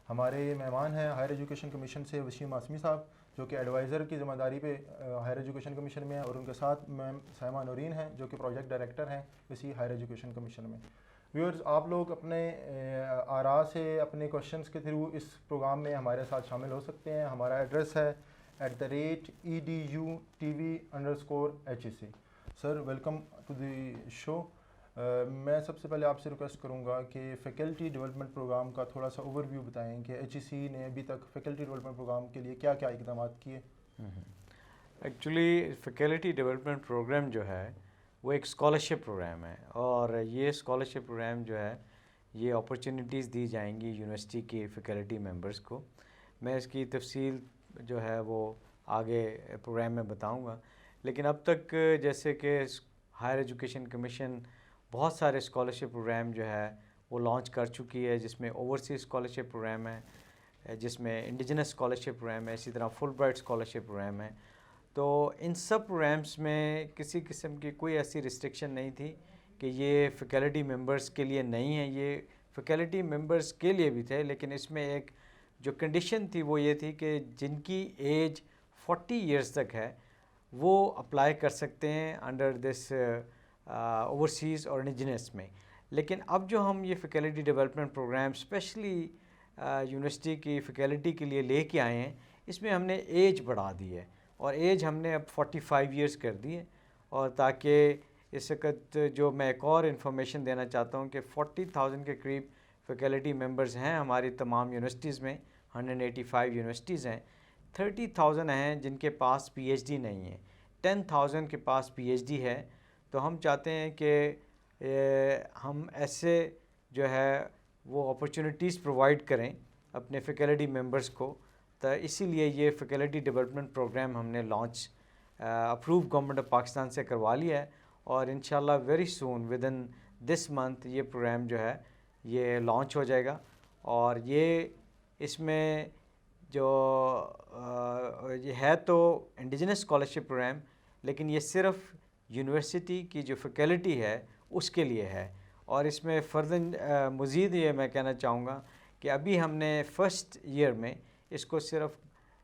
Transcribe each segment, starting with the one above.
ہمارے مہمان ہیں ہائر ایجوکیشن کمیشن سے وسیم آسمی صاحب، جو کہ ایڈوائزر کی ذمہ داری پہ ہائر ایجوکیشن کمیشن میں ہیں، اور ان کے ساتھ میم سائمہ نورین ہیں جو کہ پروجیکٹ ڈائریکٹر ہیں اسی ہائر ایجوکیشن کمیشن میں۔ ویورز، آپ لوگ اپنے آراء سے اپنے کوشچنس کے تھرو اس پروگرام میں ہمارے ساتھ شامل ہو سکتے ہیں۔ ہمارا ایڈریس ہے @edutv_HEC۔ Sir, welcome to the show. میں سب سے پہلے آپ سے ریکویسٹ کروں گا کہ فیکلٹی ڈیولپمنٹ پروگرام کا تھوڑا سا اوور ویو بتائیں کہ HEC نے ابھی تک فیکلٹی ڈیولپمنٹ پروگرام کے لیے کیا کیا اقدامات کیے۔ ایکچولی فیکلٹی ڈیولپمنٹ پروگرام جو ہے وہ ایک اسکالرشپ پروگرام ہے، اور یہ اسکالرشپ پروگرام جو ہے یہ اپرچونیٹیز دی جائیں گی یونیورسٹی کے فیکلٹی ممبرس کو۔ میں اس کی تفصیل جو ہے وہ آگے پروگرام میں بتاؤں گا، لیکن اب تک جیسے کہ ہائر ایجوکیشن کمیشن بہت سارے اسکالرشپ پروگرام جو ہے وہ لانچ کر چکی ہے، جس میں اوورسیز اسکالرشپ پروگرام ہے، جس میں انڈیجنس اسکالرشپ پروگرام ہے، اسی طرح فل برائٹ اسکالرشپ پروگرام ہے۔ تو ان سب پروگرامس میں کسی قسم کی کوئی ایسی ریسٹرکشن نہیں تھی کہ یہ فیکلٹی ممبرس کے لیے نہیں ہے، یہ فیکلٹی ممبرس کے لیے بھی تھے، لیکن اس میں ایک جو کنڈیشن تھی وہ یہ تھی کہ جن کی ایج 40 ایئرس تک ہے وہ اپلائی کر سکتے ہیں انڈر دس اوورسیز اور انڈیجنس میں۔ لیکن اب جو ہم یہ faculty development programme specially university کی فیکلٹی کے لیے لے کے آئے ہیں، اس میں ہم نے ایج بڑھا دی ہے، اور ایج ہم نے اب 45 ایئرس کر دی ہے، اور تاکہ اس وقت جو میں ایک اور انفارمیشن دینا چاہتا ہوں کہ 40,000 کے قریب فیکلٹی ممبرز ہیں ہماری تمام یونیورسٹیز میں، 185 یونیورسٹیز ہیں۔ 30,000 ہیں جن کے پاس پی ایچ ڈی نہیں ہے، 10,000 کے پاس پی ایچ ڈی ہے۔ تو ہم چاہتے ہیں کہ ہم ایسے جو ہے وہ اپرچونیٹیز پرووائڈ کریں اپنے فیکلٹی ممبرس کو، تو اسی لیے یہ فیکلٹی ڈیولپمنٹ پروگرام ہم نے launch approve government of Pakistan سے کروا لیا ہے، اور انشاءاللہ very soon with in this month یہ پروگرام جو ہے یہ لانچ ہو جائے گا۔ اور یہ اس میں جو یہ ہے تو انڈیجنس اسکالرشپ پروگرام، لیکن یہ صرف یونیورسٹی کی جو فیکلٹی ہے اس کے لیے ہے۔ اور اس میں فردر مزید یہ میں کہنا چاہوں گا کہ ابھی ہم نے فرسٹ ایئر میں اس کو صرف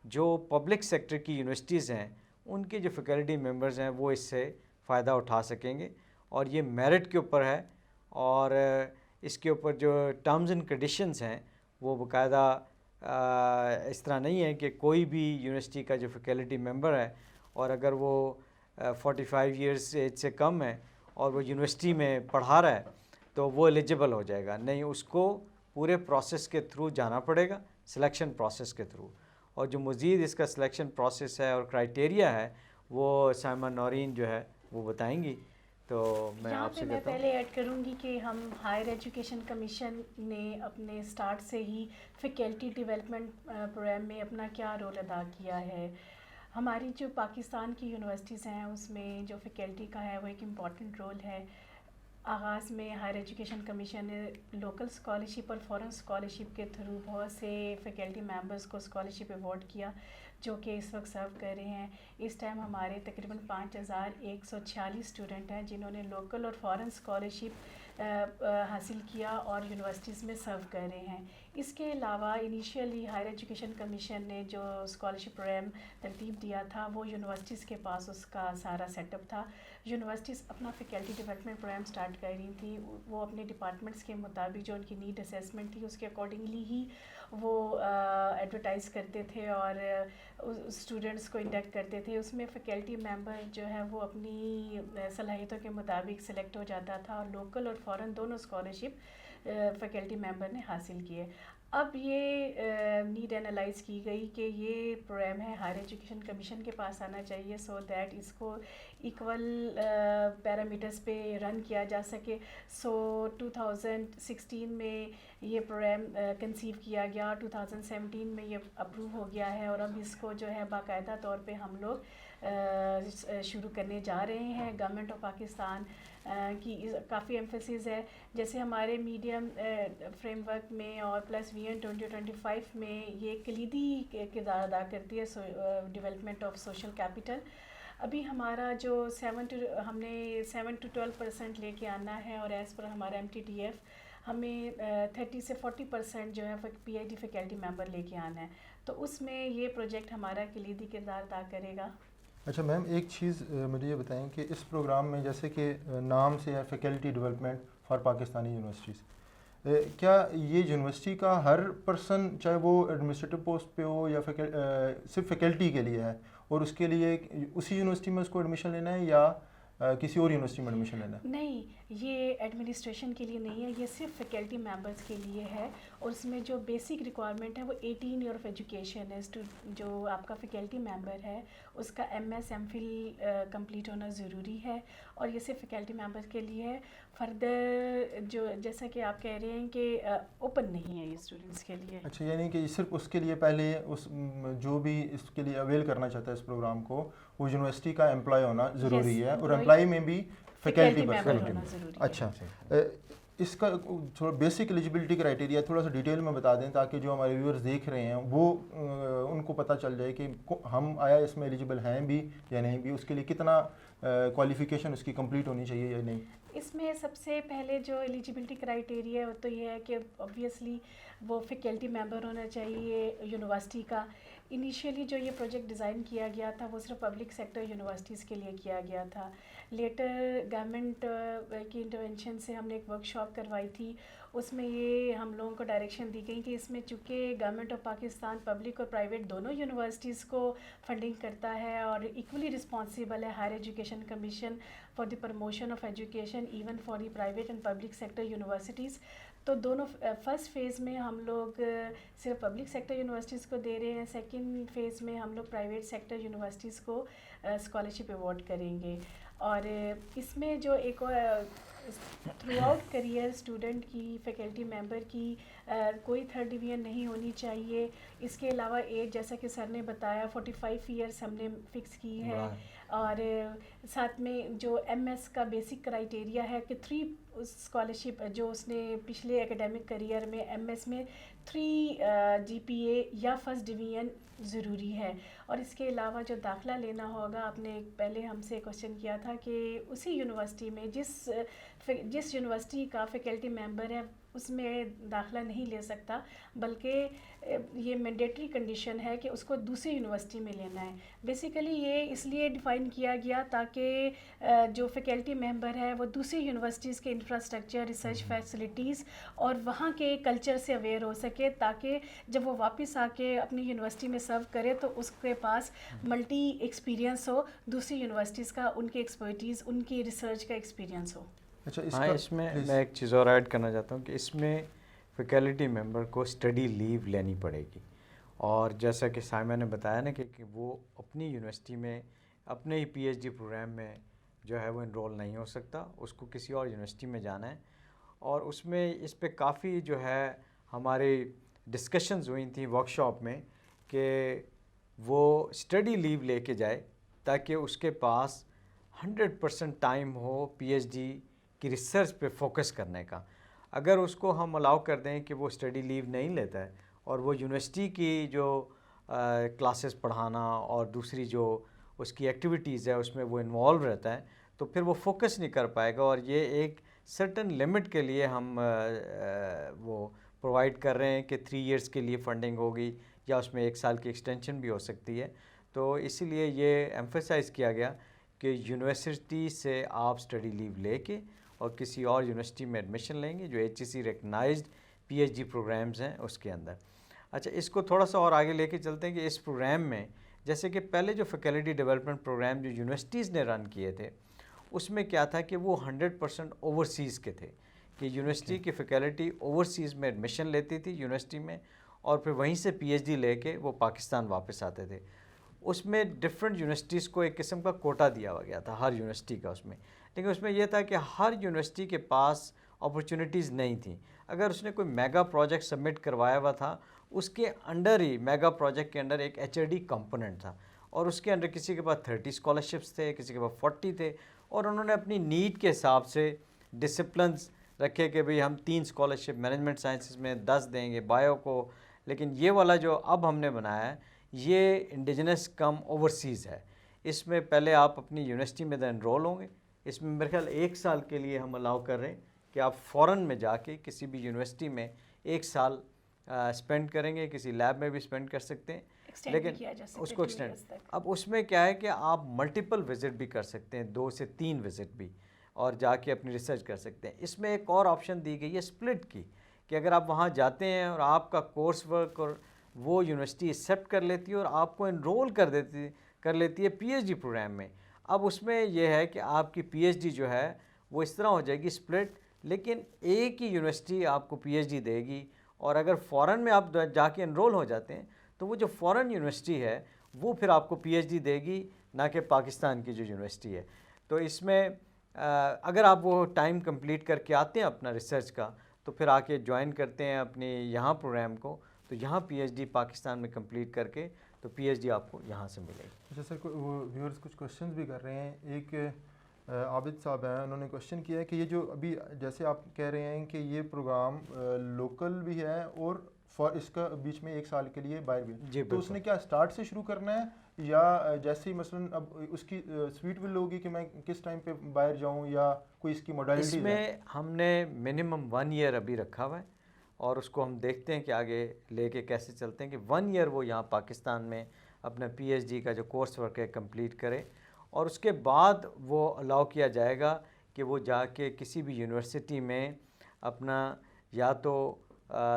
جو پبلک سیکٹر کی یونیورسٹیز ہیں ان کے جو فیکلٹی ممبرز ہیں وہ اس سے فائدہ اٹھا سکیں گے، اور یہ میرٹ کے اوپر ہے، اور اس کے اوپر جو ٹرمز اینڈ کنڈیشنز ہیں وہ باقاعدہ اس طرح نہیں ہے کہ کوئی بھی یونیورسٹی کا جو فیکلٹی ممبر ہے اور اگر وہ 45 ایئرس ایج سے کم ہے اور وہ یونیورسٹی میں پڑھا رہا ہے تو وہ ایلیجیبل ہو جائے گا، نہیں، اس کو پورے پروسیس کے تھرو جانا پڑے گا، سلیکشن پروسیس کے تھرو۔ اور جو مزید اس کا سلیکشن پروسیس ہے اور کرائٹیریا ہے وہ سائمہ نورین جو ہے وہ بتائیں گی۔ تو میں آپ سے میں پہلے ایڈ کروں گی کہ ہم ہائر ایجوکیشن کمیشن نے اپنے سٹارٹ سے ہی فیکلٹی ڈیولپمنٹ پروگرام میں اپنا کیا رول ادا کیا ہے۔ ہماری جو پاکستان کی یونیورسٹیز ہیں اس میں جو فیکلٹی کا ہے وہ ایک امپورٹنٹ رول ہے۔ آغاز میں ہائر ایجوکیشن کمیشن نے لوکل اسکالرشپ اور فورن اسکالرشپ کے تھرو بہت سے فیکلٹی ممبرس کو اسکالرشپ ایوارڈ کیا، جو کہ اس وقت سرو کر رہے ہیں۔ اس ٹائم ہمارے تقریباً 5,146 اسٹوڈنٹ ہیں جنہوں نے لوکل اور فورن اسکالرشپ حاصل کیا اور یونیورسٹیز میں سرو کر رہے ہیں۔ اس کے علاوہ انیشیلی ہائر ایجوکیشن کمیشن نے جو اسکالرشپ پروگرام ترتیب دیا تھا وہ یونیورسٹیز کے پاس اس کا سارا سیٹ اپ تھا۔ یونیورسٹیز اپنا فیکلٹی ڈیولپمنٹ پروگرام سٹارٹ کر رہی تھیں، وہ اپنے ڈپارٹمنٹس کے مطابق جو ان کی نیڈ اسیسمنٹ تھی اس کے اکارڈنگلی ہی وہ ایڈورٹائز کرتے تھے اور اسٹوڈنٹس کو انڈکٹ کرتے تھے۔ اس میں فیکلٹی ممبر جو ہے وہ اپنی صلاحیتوں کے مطابق سلیکٹ ہو جاتا تھا، اور لوکل اور فورن دونوں اسکالرشپ فیکلٹی ممبر نے حاصل کیے۔ اب یہ نیڈ انالائز کی گئی کہ یہ پروگرام ہے ہائر ایجوکیشن کمیشن کے پاس آنا چاہیے سو دیٹ اس کو ایکول پیرامیٹرز پہ رن کیا جا سکے۔ سو 2016 میں یہ پروگرام کنسیو کیا گیا، 2017 میں یہ اپروو ہو گیا ہے، اور اب اس کو جو ہے باقاعدہ طور پہ ہم لوگ شروع کرنے جا رہے ہیں۔ گورنمنٹ آف پاکستان کی کافی ایمفیسس ہے، جیسے ہمارے میڈیم فریم ورک میں اور پلس ویژن 2025 میں یہ کلیدی کردار ادا کرتی ہے ڈیولپمنٹ آف سوشل کیپٹل۔ ابھی ہمارا جو ہم نے 7 to 12% لے کے آنا ہے، اور ایز پر ہمارا MTTF ہمیں 30 سے 40% جو ہے P H D faculty member لے کے آنا ہے، تو اس میں یہ پروجیکٹ ہمارا کلیدی کردار ادا کرے گا۔ اچھا میم، ایک چیز مجھے یہ بتائیں کہ اس پروگرام میں جیسے کہ نام سے ہے faculty development for Pakistani universities, کیا یہ یونیورسٹی کا ہر پرسن، چاہے وہ ایڈمنسٹریٹو پوسٹ پہ ہو یا صرف فیکلٹی کے لیے ہے، اور اس کے لیے اسی یونیورسٹی میں اس کو ایڈمیشن لینا ہے یا کسی اور یونیورسٹی میں ایڈمیشن لینا ہے؟ نہیں، یہ ایڈمنسٹریشن کے لیے نہیں ہے، یہ صرف فیکلٹی ممبرس کے لیے ہے، اور اس میں جو بیسک ریکوائرمنٹ ہے وہ 18 ایئر آف ایجوکیشن ہے۔ جو آپ کا فیکلٹی ممبر ہے اس کا M S M Phil complete ہونا ضروری ہے، اور یہ صرف فیکلٹی ممبر کے لیے ہے۔ فردر جو جیسا کہ آپ کہہ رہے ہیں کہ اوپن نہیں ہے یہ اسٹوڈنٹس کے لیے۔ اچھا، یعنی کہ صرف اس کے لیے پہلے اس جو بھی اس کے لیے اویل کرنا چاہتا ہے اس پروگرام کو، وہ یونیورسٹی کا امپلائی ہونا ضروری ہے، اور امپلائی میں بھی فیکلٹی ممبر ہونا ضروری ہے۔ اچھا، اس کا تھوڑا بیسک ایلیجبلٹی کرائٹیریا تھوڑا سا ڈیٹیل میں بتا دیں تاکہ جو ہمارے ویورز دیکھ رہے ہیں وہ ان کو پتہ چل جائے کہ ہم آیا اس میں ایلیجبل ہیں بھی یا نہیں بھی، اس کے لیے کتنا کوالیفیکیشن اس کی کمپلیٹ ہونی چاہیے یا نہیں۔ اس میں سب سے پہلے جو ایلیجبلٹی کرائٹیریا ہے وہ تو یہ ہے کہ اوبویسلی وہ فیکلٹی ممبر ہونا چاہیے یونیورسٹی کا۔ انیشیلی جو یہ پروجیکٹ ڈیزائن کیا گیا تھا وہ صرف پبلک سیکٹر یونیورسٹیز کے لیے کیا گیا تھا۔ لیٹر گورنمنٹ کی انٹرونشن سے ہم نے ایک ورک شاپ کروائی تھی، اس میں یہ ہم لوگوں کو ڈائریکشن دی گئی کہ اس میں چونکہ گورنمنٹ آف پاکستان پبلک اور پرائیویٹ دونوں یونیورسٹیز کو فنڈنگ کرتا ہے اور ایکولی رسپانسیبل ہے higher education commission for the promotion of education even for the private and public sector universities, تو دونوں فرسٹ فیز میں ہم لوگ صرف پبلک سیکٹر یونیورسٹیز کو دے رہے ہیں، سیکنڈ فیز میں ہم لوگ پرائیویٹ سیکٹر یونیورسٹیز کو اسکالرشپ ایوارڈ کریں گے۔ اور اس میں جو ایک تھرو آؤٹ کریئر اسٹوڈنٹ کی فیکلٹی ممبر کی کوئی تھرڈ ڈویژن نہیں ہونی چاہیے۔ اس کے علاوہ ایج جیسا کہ سر نے بتایا 45 ایئرس ہم نے فکس کی ہے، اور ساتھ میں جو ایم ایس کا بیسک کرائٹیریا ہے کہ 3 اسکالرشپ جو اس نے پچھلے اکیڈمک کریئر میں ایم ایس میں 3 جی پی اے یا فرسٹ ڈویژن ضروری ہے۔ اور اس کے علاوہ جو داخلہ لینا ہوگا، آپ نے پہلے ہم سے کوشچن کیا تھا کہ اسی یونیورسٹی میں جس یونیورسٹی کا فیکلٹی ممبر ہے اس میں داخلہ نہیں لے سکتا، بلکہ یہ مینڈیٹری کنڈیشن ہے کہ اس کو دوسری یونیورسٹی میں لینا ہے۔ بیسیکلی یہ اس لیے ڈیفائن کیا گیا تاکہ جو فیکلٹی ممبر ہے وہ دوسری یونیورسٹیز کے انفراسٹرکچر، ریسرچ فیسلٹیز اور وہاں کے کلچر سے اویئر ہو سکے، تاکہ جب وہ واپس آ کے اپنی یونیورسٹی میں سرو کرے تو اس کے پاس ملٹی ایکسپیرینس ہو، دوسری یونیورسٹیز کا، ان کی ایکسپرٹیز، ان کی ریسرچ کا ایکسپیرینس ہو۔ اچھا، اس میں ایک چیز اور ایڈ کرنا چاہتا ہوں کہ اس میں فیکلٹی ممبر کو اسٹڈی لیو لینی پڑے گی، اور جیسا کہ سائمہ نے بتایا نا کہ وہ اپنی یونیورسٹی میں اپنے ہی پی ایچ ڈی پروگرام میں جو ہے وہ انرول نہیں ہو سکتا، اس کو کسی اور یونیورسٹی میں جانا ہے۔ اور اس میں اس پہ کافی جو ہے ہماری ڈسکشنز ہوئی تھیں ورک شاپ میں کہ وہ اسٹڈی لیو لے کے جائے تاکہ اس کے پاس 100% ٹائم ہو پی ایچ ڈی کی ریسرچ پہ فوکس کرنے کا۔ اگر اس کو ہم الاؤ کر دیں کہ وہ اسٹڈی لیو نہیں لیتا ہے اور وہ یونیورسٹی کی جو کلاسز پڑھانا اور دوسری جو اس کی ایکٹیویٹیز ہے اس میں وہ انوالو رہتا ہے، تو پھر وہ فوکس نہیں کر پائے گا، اور یہ ایک سرٹن لمٹ کے لیے ہم وہ پرووائڈ کر رہے ہیں کہ 3 ایئرس کے لیے فنڈنگ ہوگی یا اس میں 1 سال کی ایکسٹینشن بھی ہو سکتی ہے۔ تو اسی لیے یہ ایمفیسائز کیا گیا کہ یونیورسٹی سے آپ اسٹڈی لیو لے کے اور کسی اور یونیورسٹی میں ایڈمیشن لیں گے جو H E C recognized P H D programs ہیں اس کے اندر۔ اچھا، اس کو تھوڑا سا اور آگے لے کے چلتے ہیں کہ اس پروگرام میں جیسے کہ پہلے جو فیکلٹی ڈیولپمنٹ پروگرام جو یونیورسٹیز نے رن کیے تھے اس میں کیا تھا کہ وہ 100% اوورسیز کے تھے، کہ یونیورسٹی کی فیکلٹی اوورسیز میں ایڈمیشن لیتی تھی یونیورسٹی میں، اور پھر وہیں سے پی ایچ ڈی لے کے وہ پاکستان واپس آتے تھے۔ اس میں ڈفرینٹ یونیورسٹیز کو ایک قسم کا کوٹا دیا ہوا گیا تھا ہر یونیورسٹی کا اس میں، لیکن اس میں یہ تھا کہ ہر یونیورسٹی کے پاس اپرچونیٹیز نہیں تھیں۔ اگر اس نے کوئی میگا پروجیکٹ سبمٹ کروایا ہوا تھا، اس کے انڈر ہی میگا پروجیکٹ کے انڈر ایک ایچ آر ڈی کمپوننٹ تھا، اور اس کے انڈر کسی کے پاس 30 اسکالرشپس تھے، کسی کے پاس 40 تھے، اور انہوں نے اپنی نیڈ کے حساب سے ڈسپلنز رکھے کہ بھئی ہم 3 اسکالرشپ مینجمنٹ سائنسز میں 10 دیں گے بایو کو، لیکن یہ والا جو اب ہم نے بنایا ہے یہ انڈیجنس کم اوورسیز ہے۔ اس میں پہلے آپ اپنی یونیورسٹی میں انرول ہوں گے، اس میں میرے خیال 1 سال کے لیے ہم الاؤ کر رہے ہیں کہ آپ فورن میں جا کے کسی بھی یونیورسٹی میں 1 سال اسپینڈ کریں گے, کسی لیب میں بھی اسپینڈ کر سکتے ہیں, لیکن اس کو ایکسٹینڈ. اب اس میں کیا ہے کہ آپ ملٹیپل وزٹ بھی کر سکتے ہیں, 2 سے 3 وزٹ بھی, اور جا کے اپنی ریسرچ کر سکتے ہیں. اس میں ایک اور آپشن دی گئی ہے اسپلٹ کی, کہ اگر آپ وہاں جاتے ہیں اور آپ کا کورس ورک اور وہ یونیورسٹی ایکسیپٹ کر لیتی ہے اور آپ کو انرول کر لیتی ہے پی ایچ ڈی پروگرام میں. اب اس میں یہ ہے کہ آپ کی پی ایچ ڈی جو ہے وہ اس طرح ہو جائے گی اسپلٹ, لیکن ایک ہی یونیورسٹی آپ کو پی ایچ ڈی دے گی. اور اگر فورن میں آپ جا کے انرول ہو جاتے ہیں تو وہ جو فورن یونیورسٹی ہے وہ پھر آپ کو پی ایچ ڈی دے گی, نہ کہ پاکستان کی جو یونیورسٹی ہے. تو اس میں اگر آپ وہ ٹائم کمپلیٹ کر کے آتے ہیں اپنا ریسرچ کا, تو پھر آ کے جوائن کرتے ہیں اپنے یہاں پروگرام کو, تو یہاں پی ایچ ڈی پاکستان میں کمپلیٹ کر کے تو پی ایچ ڈی آپ کو یہاں سے ملے گی. اچھا سر, وہ ویورز کچھ کوشچنز بھی کر رہے ہیں. ایک عابد صاحب ہیں, انہوں نے کوشچن کیا ہے کہ یہ جو ابھی جیسے آپ کہہ رہے ہیں کہ یہ پروگرام لوکل بھی ہے اور اس کا بیچ میں 1 سال کے لیے باہر بھی ہے, تو اس نے کیا اسٹارٹ سے شروع کرنا ہے, یا جیسے ہی مثلاً اب اس کی سویٹ ول ہوگی کہ میں کس ٹائم پہ باہر جاؤں, یا کوئی اس کی موڈیلٹیز ہے؟ اس میں ہم نے منیمم 1 ایئر ابھی رکھا ہوا ہے, اور اس کو ہم دیکھتے ہیں کہ آگے لے کے کیسے چلتے ہیں, کہ 1 ایئر وہ یہاں پاکستان میں اپنا پی ایچ ڈی کا جو کورس ورک ہے کمپلیٹ کرے, اور اس کے بعد وہ الاؤ کیا جائے گا کہ وہ جا کے کسی بھی یونیورسٹی میں اپنا یا تو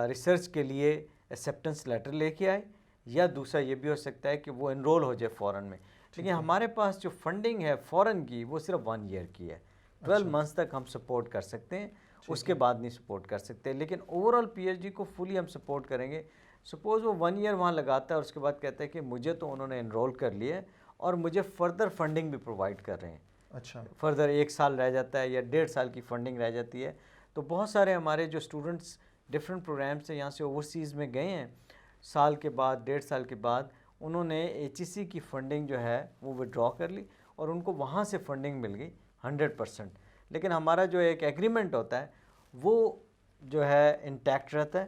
ریسرچ کے لیے ایکسیپٹنس لیٹر لے کے آئے, یا دوسرا یہ بھی ہو سکتا ہے کہ وہ انرول ہو جائے فورن میں. لیکن ہمارے پاس جو فنڈنگ ہے فورن کی وہ صرف 1 ایئر کی ہے, 12 منتھس تک ہم سپورٹ کر سکتے ہیں, اس کے بعد نہیں سپورٹ کر سکتے. لیکن overall P H D کو فلی ہم سپورٹ کریں گے. سپوز وہ 1 ایئر وہاں لگاتا ہے اور اس کے بعد کہتا ہے کہ مجھے تو انہوں نے انرول کر لیا ہے اور مجھے فردر فنڈنگ بھی پرووائڈ کر رہے ہیں. اچھا, فردر 1 سال رہ جاتا ہے یا 1.5 سال کی فنڈنگ رہ جاتی ہے. تو بہت سارے ہمارے جو اسٹوڈنٹس ڈفرینٹ پروگرام سے یہاں سے اوورسیز میں گئے ہیں, سال کے بعد 1.5 سال کے بعد انہوں نے ایچ ای سی کی فنڈنگ جو ہے وہ ودرا کر لی اور ان کو وہاں سے فنڈنگ مل گئی 100%. لیکن ہمارا جو ایک ایگریمنٹ ہوتا ہے وہ جو ہے انٹیکٹ رہتا ہے,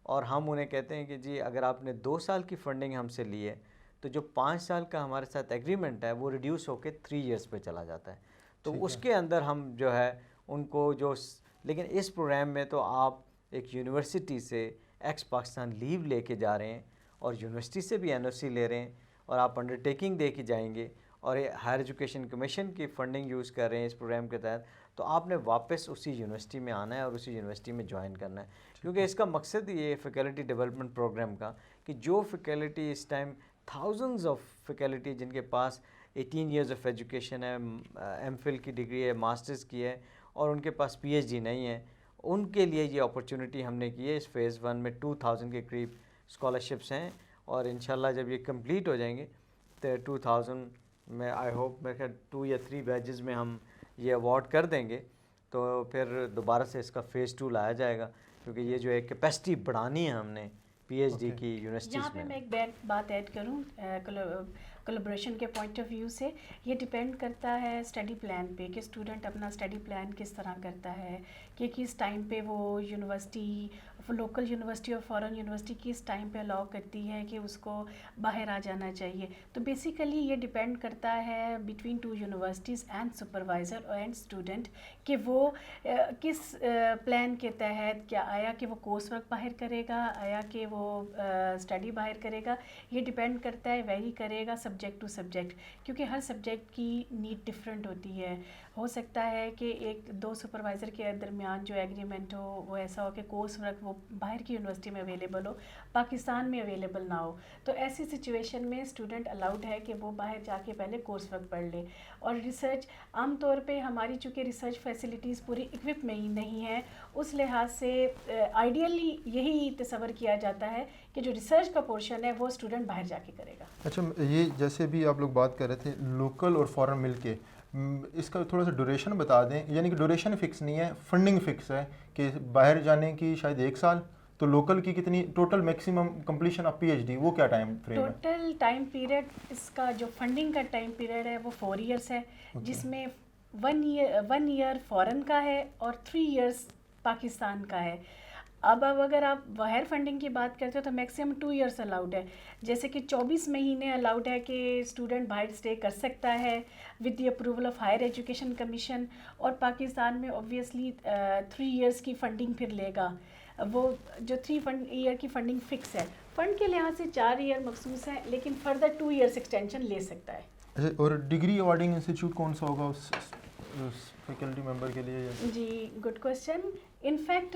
اور ہم انہیں کہتے ہیں کہ جی اگر آپ نے 2 سال کی فنڈنگ ہم سے لی ہے تو جو 5 سال کا ہمارے ساتھ ایگریمنٹ ہے وہ ریڈیوس ہو کے 3 ایئرس پہ چلا جاتا ہے. تو اس کے اندر ہم جو ہے ان کو جو, لیکن اس پروگرام میں تو آپ ایک یونیورسٹی سے ایکس پاکستان لیو لے کے جا رہے ہیں اور یونیورسٹی سے بھی این او سی لے رہے ہیں, اور آپ انڈرٹیکنگ دے کے جائیں گے, اور ہائر ایجوکیشن کمیشن کی فنڈنگ یوز کر رہے ہیں اس پروگرام کے تحت, تو آپ نے واپس اسی یونیورسٹی میں آنا ہے اور اسی یونیورسٹی میں جوائن کرنا ہے. کیونکہ اس کا مقصد یہ فیکلٹی ڈیولپمنٹ پروگرام کا کہ جو فیکلٹی اس ٹائم تھاؤزنڈز آف فیکلٹی جن کے پاس 18 ایئرز آف ایجوکیشن ہے, ایم فل کی ڈگری ہے, ماسٹرز کی ہے, اور ان کے پاس پی ایچ ڈی نہیں ہے, ان کے لیے یہ اپرچونٹی ہم نے کی ہے. اس فیز 1 میں 2000 کے قریب اسکالرشپس ہیں, اور انشاءاللہ جب یہ کمپلیٹ ہو جائیں گے تو 2000 میں آئی ہوپ میرے خیال 2 یا 3 بیچز میں ہم یہ ایوارڈ کر دیں گے, تو پھر دوبارہ سے اس کا فیز 2 لایا جائے گا, کیونکہ یہ جو ہے کیپیسٹی بڑھانی ہے ہم نے پی ایچ ڈی کی یونیورسٹیز میں. یہاں پہ میں ایک بات ایڈ کروں کولابریشن کے پوائنٹ آف ویو سے, یہ ڈپینڈ کرتا ہے اسٹڈی پلان پہ کہ اسٹوڈنٹ اپنا اسٹڈی پلان کس طرح کرتا ہے, کہ کس ٹائم پہ وہ یونیورسٹی, لوکل یونیورسٹی اور فورن یونیورسٹی کس ٹائم پہ الاؤ کرتی ہے کہ اس کو باہر آ جانا چاہیے. تو بیسیکلی یہ ڈپینڈ کرتا ہے between 2 universities and supervisor and student کہ وہ کس پلان کے تحت کیا, آیا کہ وہ کورس ورک باہر کرے گا, آیا کہ وہ اسٹڈی باہر کرے گا. یہ ڈپینڈ کرتا ہے, ویری کرے گا سبجیکٹ ٹو سبجیکٹ, کیونکہ ہر سبجیکٹ کی نیڈ ڈفرینٹ ہوتی ہے. ہو سکتا ہے کہ 1-2 سپروائزر کے درمیان جو ایگریمنٹ ہو وہ ایسا ہو کہ کورس ورک وہ باہر کی یونیورسٹی میں اویلیبل ہو, پاکستان میں اویلیبل نہ ہو. تو ایسی سچویشن میں اسٹوڈنٹ الاؤڈ ہے کہ وہ باہر جا کے پہلے کورس ورک پڑھ لے. اور ریسرچ عام طور پہ ہماری چونکہ ریسرچ فیسلٹیز پوری اکوپ میں ہی نہیں ہے, اس لحاظ سے آئیڈیلی یہی تصور کیا جاتا ہے کہ جو ریسرچ کا پورشن ہے وہ اسٹوڈنٹ باہر جا کے کرے گا. اچھا, یہ جیسے بھی آپ لوگ بات کر رہے تھے لوکل اور فورن مل کے, اس کا تھوڑا سا ڈوریشن بتا دیں. یعنی کہ ڈوریشن فکس نہیں ہے, فنڈنگ فکس ہے کہ باہر جانے کی شاید 1 سال, تو لوکل کی کتنی total maximum completion of P H D وہ کیا ٹائم فریم ہے؟ ٹوٹل ٹائم پیریڈ اس کا جو فنڈنگ کا ٹائم پیریڈ ہے وہ 4 ایئرس ہے, جس میں 1 ایئر فورن کا ہے اور 3 ایئرس پاکستان کا ہے. اب اگر آپ باہر فنڈنگ کی بات کرتے ہو تو میکسیمم 2 ایئرس الاؤڈ ہے, جیسے کہ 24 مہینے الاؤڈ ہے کہ اسٹوڈنٹ باہر اسٹے کر سکتا ہے with the approval of higher education commission. اور پاکستان میں اوبویسلی 3 ایئرس کی فنڈنگ پھر لے گا, وہ جو 3 ایئر کی فنڈنگ فکس ہے. فنڈ کے لحاظ سے 4 ایئر مخصوص ہیں, لیکن فردر 2 ایئرس ایکسٹینشن لے سکتا ہے. اور ڈگری ایوارڈنگ انسٹیٹیوٹ کون سا ہوگا اس فیکلٹی ممبر کے لیے؟ جی گڈ کوشچن. ان فیکٹ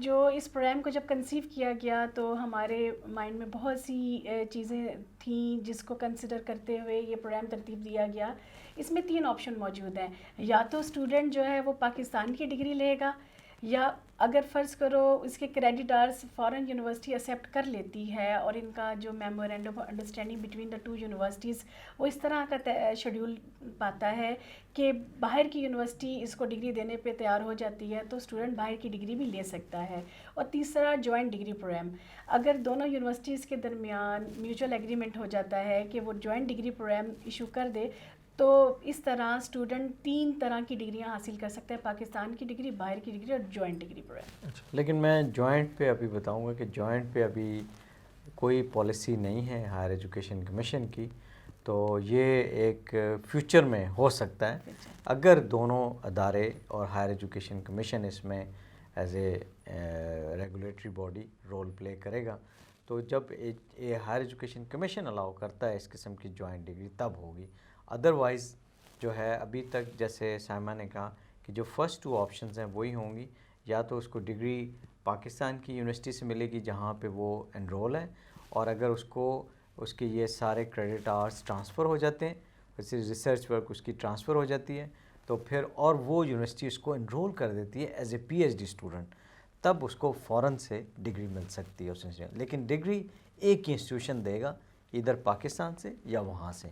جو اس پروگرام کو جب کنسیو کیا گیا تو ہمارے مائنڈ میں بہت سی چیزیں تھیں جس کو کنسیڈر کرتے ہوئے یہ پروگرام ترتیب دیا گیا. اس میں 3 آپشن موجود ہیں. یا تو اسٹوڈنٹ جو ہے وہ پاکستان کی ڈگری لے گا, یا اگر فرض کرو اس کے کریڈیٹارس فارن یونیورسٹی ایکسیپٹ کر لیتی ہے اور ان کا جو memorandum of understanding between the 2 universities وہ اس طرح کا شیڈول پاتا ہے کہ باہر کی یونیورسٹی اس کو ڈگری دینے پہ تیار ہو جاتی ہے تو اسٹوڈنٹ باہر کی ڈگری بھی لے سکتا ہے. اور تیسرا جوائنٹ ڈگری پروگرام, اگر دونوں یونیورسٹیز کے درمیان میوچل ایگریمنٹ ہو جاتا ہے کہ وہ جوائنٹ ڈگری پروگرام ایشو کر دے تو اس طرح اسٹوڈنٹ 3 طرح کی ڈگریاں حاصل کر سکتے ہیں, پاکستان کی ڈگری, باہر کی ڈگری اور جوائنٹ ڈگری پروگرام. لیکن میں جوائنٹ پہ ابھی بتاؤں گا کہ جوائنٹ پہ ابھی کوئی پالیسی نہیں ہے ہائر ایجوکیشن کمیشن کی, تو یہ ایک فیوچر میں ہو سکتا ہے اگر دونوں ادارے اور ہائر ایجوکیشن کمیشن اس میں as a regulatory body role play کرے گا. تو جب یہ ہائر ایجوکیشن کمیشن الاؤ کرتا ہے اس قسم کی جوائنٹ ڈگری تب ہوگی. ادروائز جو ہے ابھی تک جیسے سائمہ نے کہا کہ جو فرسٹ 2 آپشنز ہیں وہی ہوں گی, یا تو اس کو ڈگری پاکستان کی یونیورسٹی سے ملے گی جہاں پہ وہ انرول ہے, اور اگر اس کو اس کے یہ سارے کریڈٹ آورس ٹرانسفر ہو جاتے ہیں, جیسے ریسرچ ورک اس کی ٹرانسفر ہو جاتی ہے تو پھر اور وہ یونیورسٹی اس کو انرول کر دیتی ہے as a P H D student, تب اس کو فوراً سے ڈگری مل سکتی ہے اس انسٹیٹیوشن. لیکن ڈگری ایک ہی انسٹیٹیوشن دے گا, ادھر پاکستان سے یا وہاں سے,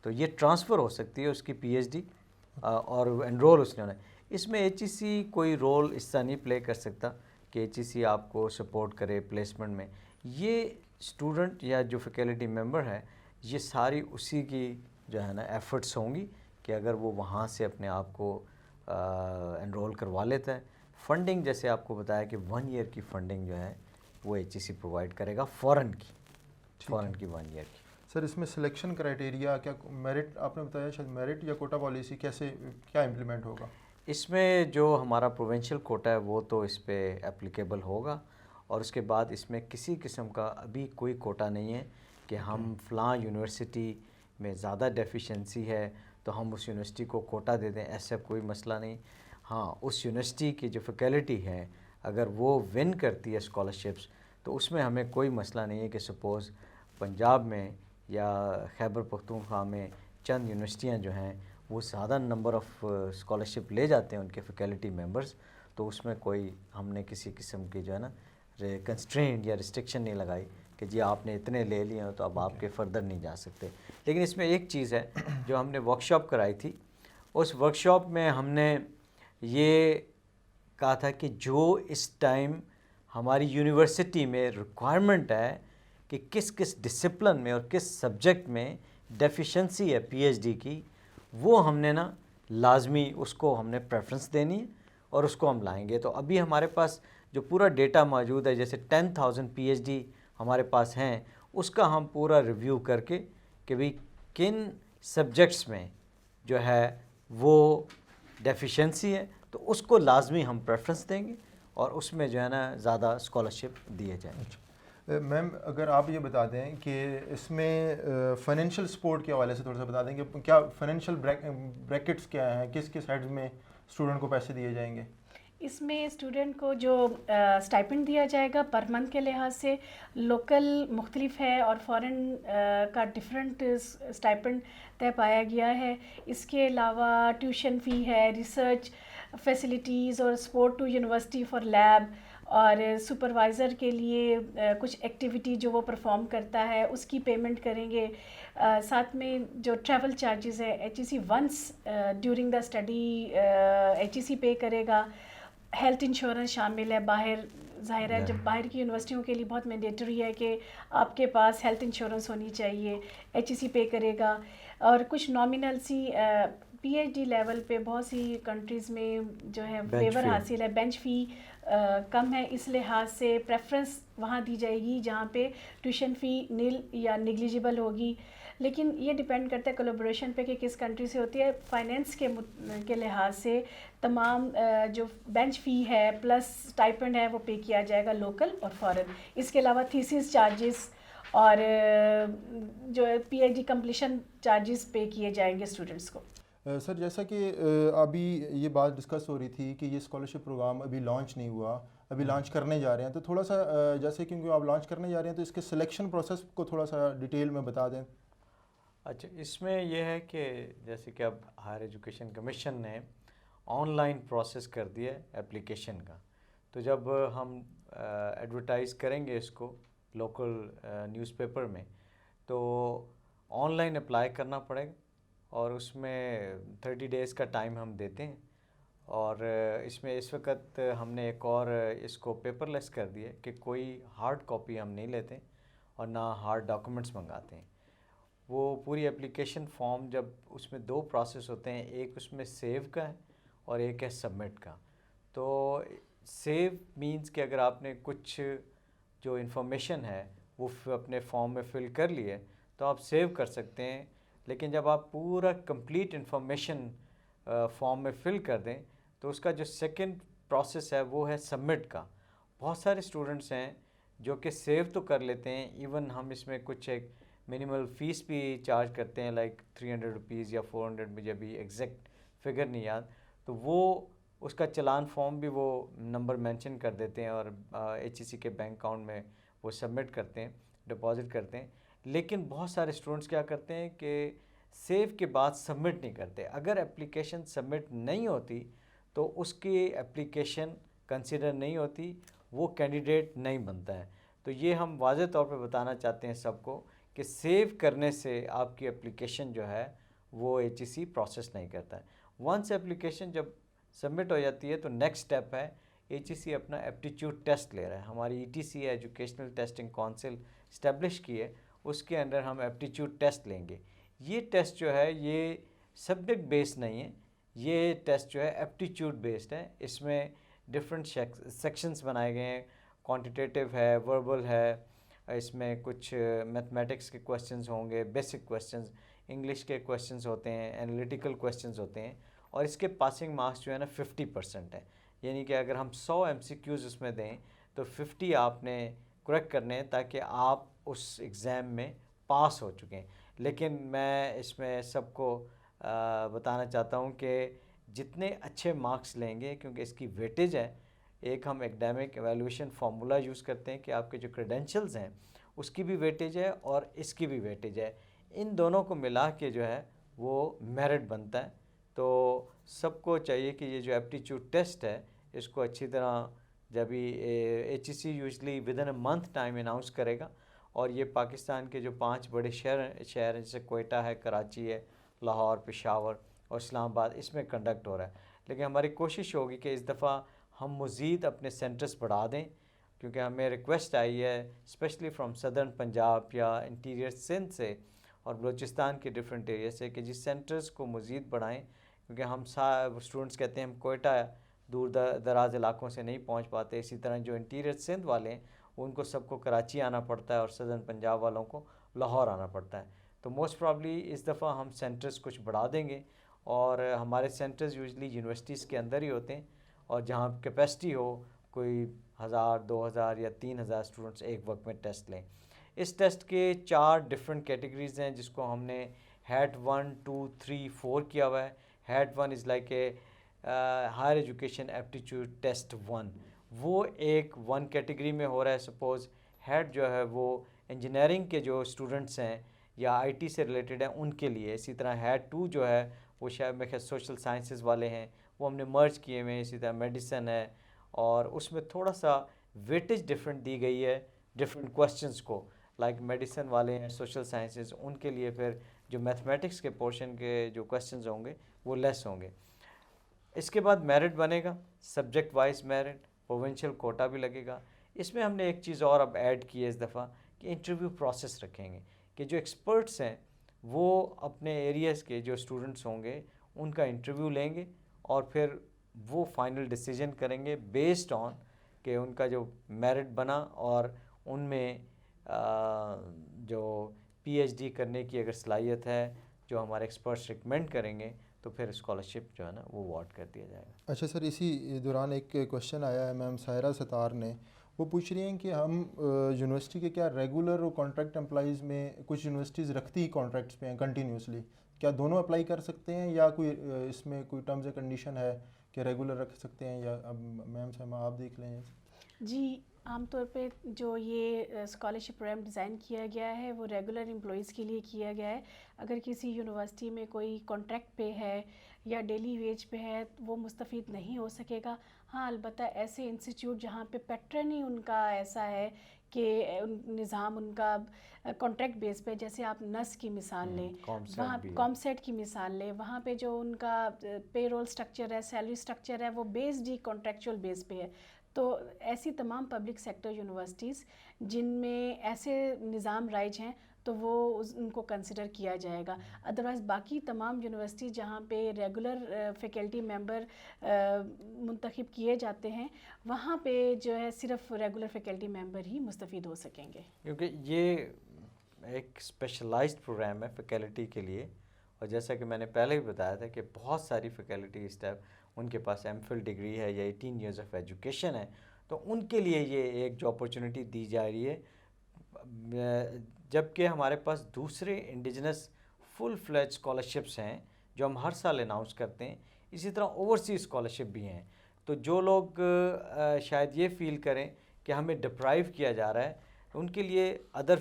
تو یہ ٹرانسفر ہو سکتی ہے اس کی پی ایچ ڈی اور انرول اس نے ہونا ہے. اس میں ایچ ای سی کوئی رول اس طرح نہیں پلے کر سکتا کہ ایچ ای سی آپ کو سپورٹ کرے پلیسمنٹ میں. یہ اسٹوڈنٹ یا جو فیکلٹی ممبر ہے یہ ساری اسی کی جو ہے نا ایفرٹس ہوں گی کہ اگر وہ وہاں سے اپنے آپ کو انرول کروا لیتا ہے. فنڈنگ جیسے آپ کو بتایا کہ 1 ایئر کی فنڈنگ جو ہے وہ ایچ ای سی پرووائڈ کرے گا فورن کی 1 ایئر کی. سر اس میں سلیکشن کرائٹیریا کیا, میرٹ آپ نے بتایا شاید میرٹ یا کوٹا پالیسی کیسے کیا امپلیمنٹ ہوگا؟ اس میں جو ہمارا پروونشل کوٹا ہے وہ تو اس پہ اپلیکیبل ہوگا, اور اس کے بعد اس میں کسی قسم کا ابھی کوئی کوٹا نہیں ہے کہ ہم فلاں یونیورسٹی میں زیادہ ڈیفیشنسی ہے تو ہم اس یونیورسٹی کو کوٹا دے دیں, ایسا کوئی مسئلہ نہیں. ہاں اس یونیورسٹی کی جو فیکلٹی ہے اگر وہ ون کرتی ہے اسکالرشپس تو اس میں ہمیں کوئی مسئلہ نہیں ہے کہ سپوز پنجاب میں یا خیبر پختونخوا میں چند یونیورسٹیاں جو ہیں وہ زیادہ نمبر آف اسکالرشپ لے جاتے ہیں ان کے فیکلٹی ممبرز, تو اس میں کوئی ہم نے کسی قسم کی جو ہے نا کنسٹرینٹ یا ریسٹرکشن نہیں لگائی کہ جی آپ نے اتنے لے لیے ہیں تو اب آپ کے فردر نہیں جا سکتے. لیکن اس میں ایک چیز ہے جو ہم نے ورک شاپ کرائی تھی, اس ورک شاپ میں ہم نے یہ کہا تھا کہ جو اس ٹائم ہماری یونیورسٹی میں ریکوائرمنٹ ہے کہ کس کس ڈسپلن میں اور کس سبجیکٹ میں ڈیفیشنسی ہے پی ایچ ڈی کی, وہ ہم نے نا لازمی اس کو ہم نے پریفرنس دینی ہے اور اس کو ہم لائیں گے. تو ابھی ہمارے پاس جو پورا ڈیٹا موجود ہے جیسے 10,000 پی ایچ ڈی ہمارے پاس ہیں, اس کا ہم پورا ریویو کر کے کہ بھئی کن سبجیکٹس میں جو ہے وہ ڈیفیشنسی ہے تو اس کو لازمی ہم پریفرنس دیں گے اور اس میں جو ہے نا زیادہ اسکالرشپ دیے جائیں گے. میم اگر آپ یہ بتا دیں کہ اس میں فائنینشیل سپورٹ کے حوالے سے تھوڑا سا بتا دیں کہ کیا فائنینشیل بریکٹس کیا ہیں, کس کس ہیڈز میں اسٹوڈنٹ کو پیسے دیے جائیں گے؟ اس میں اسٹوڈنٹ کو جو اسٹائپنڈ دیا جائے گا پر منتھ کے لحاظ سے لوکل مختلف ہے اور فارن کا ڈفرینٹ اسٹائپنڈ طے پایا گیا ہے. اس کے علاوہ ٹیوشن فی ہے, ریسرچ فیسلٹیز اور support to university for lab, اور سپروائزر کے لیے کچھ ایکٹیویٹی جو وہ پرفارم کرتا ہے اس کی پیمنٹ کریں گے. ساتھ میں جو ٹریول چارجز ہے H E C once during the study H E C pay کرے گا. ہیلتھ انشورنس شامل ہے. باہر ظاہر ہے جب باہر کی یونیورسٹیوں کے لیے بہت مینڈیٹری ہے کہ آپ کے پاس ہیلتھ انشورنس ہونی چاہیے, ایچ ای سی پے کرے گا. اور کچھ نامینل سی پی ایچ ڈی لیول پہ بہت سی کنٹریز میں جو ہے Bench فیور fee. حاصل ہے, بینچ فی کم ہے, اس لحاظ سے پریفرنس وہاں دی جائے گی جہاں پہ ٹیوشن فی نیل یا نگلیجیبل ہوگی. لیکن یہ ڈپینڈ کرتا ہے کولیبریشن پہ کہ کس کنٹری سے ہوتی ہے. فائنینس کے لحاظ سے تمام جو بینچ فی ہے پلس اسٹائپنڈ ہے وہ پے کیا جائے گا لوکل اور فارن. اس کے علاوہ تھیسس چارجز اور جو P H D completion charges pay کیے جائیں گے اسٹوڈنٹس کو. سر جیسا کہ ابھی یہ بات ڈسکس ہو رہی تھی کہ یہ اسکالرشپ پروگرام ابھی لانچ نہیں ہوا, ابھی لانچ کرنے جا رہے ہیں, تو تھوڑا سا جیسے کیونکہ آپ لانچ کرنے جا رہے ہیں تو اس کے سلیکشن پروسیس کو تھوڑا سا ڈیٹیل میں بتا دیں. اچھا, اس میں یہ ہے کہ جیسے کہ اب ہائر ایجوکیشن کمیشن نے آن لائن پروسیس کر دیا ہے اپلیکیشن کا. تو جب ہم ایڈورٹائز کریں گے اس کو لوکل نیوز پیپر میں تو آن لائن اپلائی کرنا پڑے گا, اور اس میں 30 days کا ٹائم ہم دیتے ہیں. اور اس میں اس وقت ہم نے ایک اور اس کو پیپر لیس کر دیا کہ کوئی ہارڈ کاپی ہم نہیں لیتے اور نہ ہارڈ ڈاکومنٹس منگاتے ہیں. وہ پوری اپلیکیشن فارم, جب اس میں 2 پروسیس ہوتے ہیں, ایک اس میں سیو کا ہے اور ایک ہے سبمٹ کا. تو سیو مینز کہ اگر آپ نے کچھ جو انفارمیشن ہے وہ اپنے فارم میں فل کر لی ہے تو آپ سیو کر سکتے ہیں. لیکن جب آپ پورا کمپلیٹ انفارمیشن فارم میں فل کر دیں تو اس کا جو سیکنڈ پروسیس ہے وہ ہے سبمٹ کا. بہت سارے اسٹوڈنٹس ہیں جو کہ سیو تو کر لیتے ہیں, ایون ہم اس میں کچھ ایک منیمل فیس بھی چارج کرتے ہیں لائک 300 روپیز یا 400, مجھے ابھی ایگزیکٹ فگر نہیں یاد. تو وہ اس کا چلان فارم بھی وہ نمبر مینشن کر دیتے ہیں اور ایچ ای سی کے بینک اکاؤنٹ میں وہ سبمٹ کرتے ہیں, ڈپازٹ کرتے ہیں. لیکن بہت سارے اسٹوڈنٹس کیا کرتے ہیں کہ سیو کے بعد سبمٹ نہیں کرتے. اگر اپلیکیشن سبمٹ نہیں ہوتی تو اس کی اپلیکیشن کنسیڈر نہیں ہوتی, وہ کینڈیڈیٹ نہیں بنتا ہے. تو یہ ہم واضح طور پہ بتانا چاہتے ہیں سب کو کہ سیو کرنے سے آپ کی اپلیکیشن جو ہے وہ ایچ ای سی پروسیس نہیں کرتا ہے. ونس اپلیکیشن جب سبمٹ ہو جاتی ہے تو نیکسٹ اسٹیپ ہے ایچ ای سی اپنا ایپٹیچیوڈ ٹیسٹ لے رہا ہے. ہماری E T C educational testing council establish کی ہے, اس کے انڈر ہم ایپٹیچیوڈ ٹیسٹ لیں گے. یہ ٹیسٹ جو ہے یہ سبجیکٹ بیسڈ نہیں ہے, یہ ٹیسٹ جو ہے ایپٹیچیوڈ بیسڈ ہے. اس میں ڈفرینٹ سیکشنز بنائے گئے ہیں, کوانٹیٹیو ہے, وربل ہے, اس میں کچھ میتھمیٹکس کے کویسچنز ہوں گے, بیسک کویسچنز, انگلش کے کویسچنز ہوتے ہیں, انالیٹیکل کویسچنز ہوتے ہیں. اور اس کے پاسنگ مارکس جو ہے نا 50% ہے. یعنی کہ اگر ہم 100 MCQs اس میں دیں تو 50 آپ نے کریکٹ کرنے ہیں تاکہ آپ اس ایگزام میں پاس ہو چکے ہیں. لیکن میں اس میں سب کو بتانا چاہتا ہوں کہ جتنے اچھے مارکس لیں گے, کیونکہ اس کی ویٹیج ہے, ایک ہم ایکڈیمک ایویلویشن فارمولا یوز کرتے ہیں کہ آپ کے جو کریڈینشلز ہیں اس کی بھی ویٹیج ہے اور اس کی بھی ویٹیج ہے. ان دونوں کو ملا کے جو ہے وہ میرٹ بنتا ہے. تو سب کو چاہیے کہ یہ جو ایپٹیچیوڈ ٹیسٹ ہے اس کو اچھی طرح, جب H E C usually within a month time announce کرے گا, اور یہ پاکستان کے جو 5 بڑے شہر ہیں جیسے کوئٹہ ہے, کراچی ہے, لاہور, پشاور اور اسلام آباد, اس میں کنڈکٹ ہو رہا ہے. لیکن ہماری کوشش ہوگی کہ اس دفعہ ہم مزید اپنے سینٹرز بڑھا دیں, کیونکہ ہمیں ریکویسٹ آئی ہے اسپیشلی فرام صدرن پنجاب یا انٹیریئر سندھ سے اور بلوچستان کے ڈفرینٹ ایریا سے کہ جس سینٹرز کو مزید بڑھائیں. کیونکہ ہم اسٹوڈنٹس کہتے ہیں ہم کوئٹہ دور دراز علاقوں سے نہیں پہنچ پاتے, اسی طرح جو انٹیریئر سندھ والے ہیں ان کو سب کو کراچی آنا پڑتا ہے اور صدرن پنجاب والوں کو لاہور آنا پڑتا ہے. تو موسٹ پرابلی اس دفعہ ہم سینٹرز کچھ بڑھا دیں گے, اور ہمارے سینٹرز یوزلی یونیورسٹیز کے اندر ہی ہوتے ہیں, اور جہاں کیپیسٹی ہو کوئی 1000, 2000 یا 3000 اسٹوڈنٹس ایک وقت میں ٹیسٹ لیں. اس ٹیسٹ کے 4 ڈفرینٹ کیٹیگریز ہیں جس کو ہم نے ہیٹ 1, 2, 3, 4 کیا ہوا ہے. HAT 1 is like a higher education aptitude test 1, وہ ایک 1 کیٹیگری میں ہو رہا ہے. سپوز ہیڈ جو ہے وہ انجینئرنگ کے جو اسٹوڈنٹس ہیں یا آئی ٹی سے ریلیٹڈ ہیں ان کے لیے. اسی طرح ہیڈ 2 جو ہے وہ شاید میں سوشل سائنسز والے ہیں, وہ ہم نے مرج کیے ہوئے ہیں. اسی طرح میڈیسن ہے, اور اس میں تھوڑا سا ویٹیج ڈفرینٹ دی گئی ہے ڈفرینٹ کویسچنس کو, لائک میڈیسن والے ہیں, سوشل سائنسز, ان کے لیے پھر جو میتھمیٹکس کے پورشن کے جو کویسچنز ہوں گے وہ لیس ہوں گے. اس کے بعد میرٹ بنے گا, subject wise merit, provincial quota بھی لگے گا. اس میں ہم نے ایک چیز اور اب ایڈ کی ہے اس دفعہ کہ انٹرویو پروسیس رکھیں گے کہ جو ایکسپرٹس ہیں وہ اپنے ایریاز کے جو اسٹوڈنٹس ہوں گے ان کا انٹرویو لیں گے اور پھر وہ فائنل ڈیسیجن کریں گے بیسڈ آن کہ ان کا جو میرٹ بنا اور ان میں جو پی ایچ ڈی کرنے کی اگر صلاحیت ہے جو ہمارے ایکسپرٹس ریکمینڈ کریں گے تو پھر اسکالرشپ جو ہے نا وہ award کر دیا جائے گا. اچھا سر، اسی دوران ایک کوشچن آیا ہے میم سائرہ ستار نے، وہ پوچھ رہی ہیں کہ ہم یونیورسٹی کے کیا ریگولر اور کانٹریکٹ امپلائیز میں کچھ یونیورسٹیز رکھتی ہی کانٹریکٹس پہ ہیں کنٹینیوسلی، کیا دونوں اپلائی کر سکتے ہیں یا کوئی اس میں کوئی ٹرمز اینڈ کنڈیشن ہے کہ ریگولر رکھ سکتے ہیں؟ یا اب میم سیما آپ دیکھ لیں. جی، عام طور پہ جو یہ اسکالرشپ پروگرام ڈیزائن کیا گیا ہے وہ ریگولر امپلائیز کے لیے کیا گیا ہے. اگر کسی یونیورسٹی میں کوئی کانٹریکٹ پہ ہے یا ڈیلی ویج پہ ہے وہ مستفید نہیں ہو سکے گا. ہاں البتہ ایسے انسٹیٹیوٹ جہاں پہ پیٹرن ہی ان کا ایسا ہے کہ نظام ان کا کانٹریکٹ بیس پہ، جیسے آپ نس کی مثال لیں، وہاں کامسیٹ کی مثال لیں، وہاں پہ جو ان کا پے رول سٹرکچر ہے، سیلری سٹرکچر ہے، وہ بیسڈ ہی کانٹریکچوئل بیس پہ ہے. تو ایسی تمام پبلک سیکٹر یونیورسٹیز جن میں ایسے نظام رائج ہیں تو وہ ان کو کنسیڈر کیا جائے گا. ادروائز باقی تمام یونیورسٹیز جہاں پہ ریگولر فیکلٹی ممبر منتخب کیے جاتے ہیں وہاں پہ جو ہے صرف ریگولر فیکلٹی ممبر ہی مستفید ہو سکیں گے، کیونکہ یہ ایک اسپیشلائزڈ پروگرام ہے فیکلٹی کے لیے. اور جیسا کہ میں نے پہلے بھی بتایا تھا کہ بہت ساری فیکلٹی اسٹاف ان کے پاس ایم فل ڈگری ہے یا 18 ایئرز آف ایجوکیشن ہے، تو ان کے لیے یہ ایک جو اپورچونیٹی دی جا رہی ہے. جبکہ ہمارے پاس دوسرے انڈیجنس فل فلیج اسکالرشپس ہیں جو ہم ہر سال اناؤنس کرتے ہیں. اسی طرح اوورسیز اسکالرشپ بھی ہیں. تو جو لوگ شاید یہ فیل کریں کہ ہمیں ڈپرائیو کیا جا رہا ہے، ان کے لیے ادر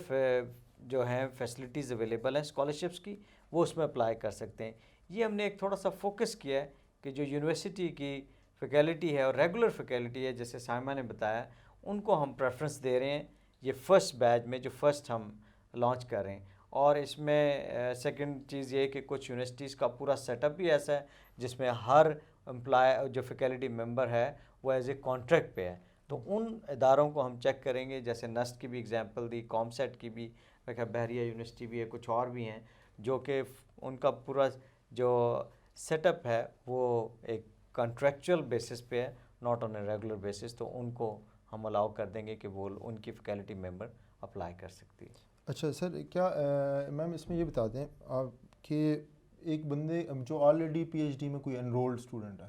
جو ہیں فیسلٹیز اویلیبل ہیں اسکالرشپس کی، وہ اس میں اپلائی کر سکتے ہیں. یہ ہم نے ایک تھوڑا سا فوکس کیا ہے کہ جو یونیورسٹی کی فیکلٹی ہے اور ریگولر فیکلٹی ہے جیسے سائمہ نے بتایا، ان کو ہم پریفرنس دے رہے ہیں یہ فرسٹ بیچ میں جو فرسٹ ہم لانچ کر رہے ہیں. اور اس میں سیکنڈ چیز یہ ہے کہ کچھ یونیورسٹیز کا پورا سیٹ اپ بھی ایسا ہے جس میں ہر امپلائی جو فیکلٹی ممبر ہے وہ ایز اے کانٹریکٹ پہ ہے. تو ان اداروں کو ہم چیک کریں گے، جیسے نسٹ کی بھی اگزامپل دی، کامسیٹ کی بھی، بحریہ یونیورسٹی بھی ہے، کچھ اور بھی ہیں جو کہ ان کا پورا جو سیٹ اپ ہے وہ ایک کنٹریکچوئل بیسس پہ ہے، not on a regular basis. تو ان کو ہم الاؤ کر دیں گے کہ وہ ان کی فیکلٹی ممبر اپلائی کر سکتی ہے. اچھا سر، کیا میم اس میں یہ بتا دیں آپ کہ ایک بندے جو آلریڈی پی ایچ ڈی میں کوئی انرولڈ اسٹوڈنٹ ہے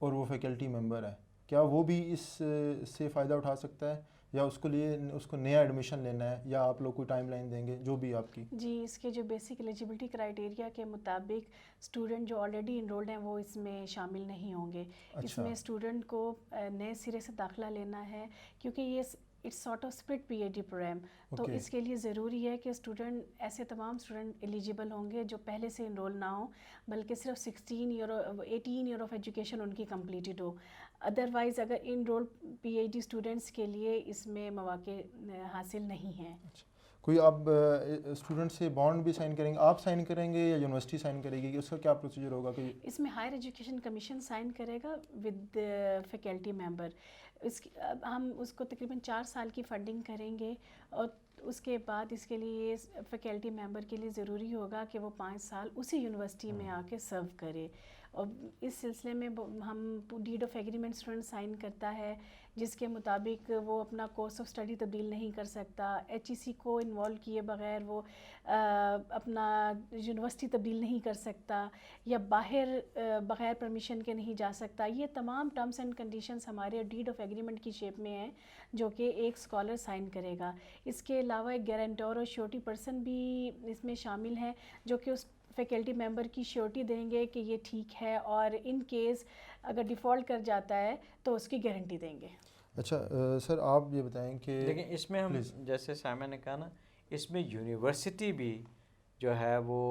اور وہ فیکلٹی ممبر ہے، کیا وہ بھی اس سے فائدہ اٹھا سکتا ہے یا اس کو نیا ایڈمیشن لینا ہے، یا آپ لوگ کوئی ٹائم لائن دیں گے جو بھی آپ کی؟ جی، اس کے جو بیسک ایلیجیبلٹی کرائیٹیریا کے مطابق اسٹوڈنٹ جو آلریڈی انرولڈ ہیں وہ اس میں شامل نہیں ہوں گے. اس میں اسٹوڈنٹ کو نئے سرے سے داخلہ لینا ہے کیونکہ یہ it's sort of split P H D programme. تو اس کے لیے ضروری ہے کہ اسٹوڈنٹ ایسے تمام اسٹوڈنٹ ایلیجیبل ہوں گے جو پہلے سے انرول نہ ہوں بلکہ صرف 18 ایئر آف ایجوکیشن ان کی کمپلیٹڈ ہو. ادروائز اگر enrol P H D students کے لیے اس میں مواقع حاصل نہیں ہیں. کوئی آپ اسٹوڈنٹ سے بانڈ بھی سائن کریں گے، آپ سائن کریں گے یا یونیورسٹی سائن کرے گی؟ اس کا کیا پروسیجر ہوگا؟ کہ اس میں ہائر ایجوکیشن کمیشن سائن کرے گا ود فیکلٹی ممبر. ہم اس کو تقریباً 4 سال کی فنڈنگ کریں گے اور اس کے بعد اس کے لیے فیکلٹی ممبر کے لیے ضروری ہوگا کہ وہ 5 سال اسی یونیورسٹی میں آ کے سرو کرے. اور اس سلسلے میں ہم deed of agreement student sign کرتا ہے جس کے مطابق وہ اپنا کورس آف اسٹڈی تبدیل نہیں کر سکتا. ایچ ای سی کو انوالو کیے بغیر وہ اپنا یونیورسٹی تبدیل نہیں کر سکتا یا باہر بغیر پرمیشن کے نہیں جا سکتا. یہ تمام ٹرمز اینڈ کنڈیشنز ہمارے ڈیڈ آف ایگریمنٹ کی شیپ میں ہیں جو کہ ایک اسکالر سائن کرے گا. اس کے علاوہ ایک گارنٹور اور شیورٹی پرسن بھی اس میں شامل ہیں جو کہ اس فیکلٹی ممبر کی شیورٹی دیں گے کہ یہ ٹھیک ہے اور ان کیس اگر ڈیفالٹ کر جاتا ہے تو اس کی گارنٹی دیں گے. اچھا سر، آپ یہ بتائیں کہ لیکن اس میں ہم جیسے سائمہ نے کہا نا، اس میں یونیورسٹی بھی جو ہے وہ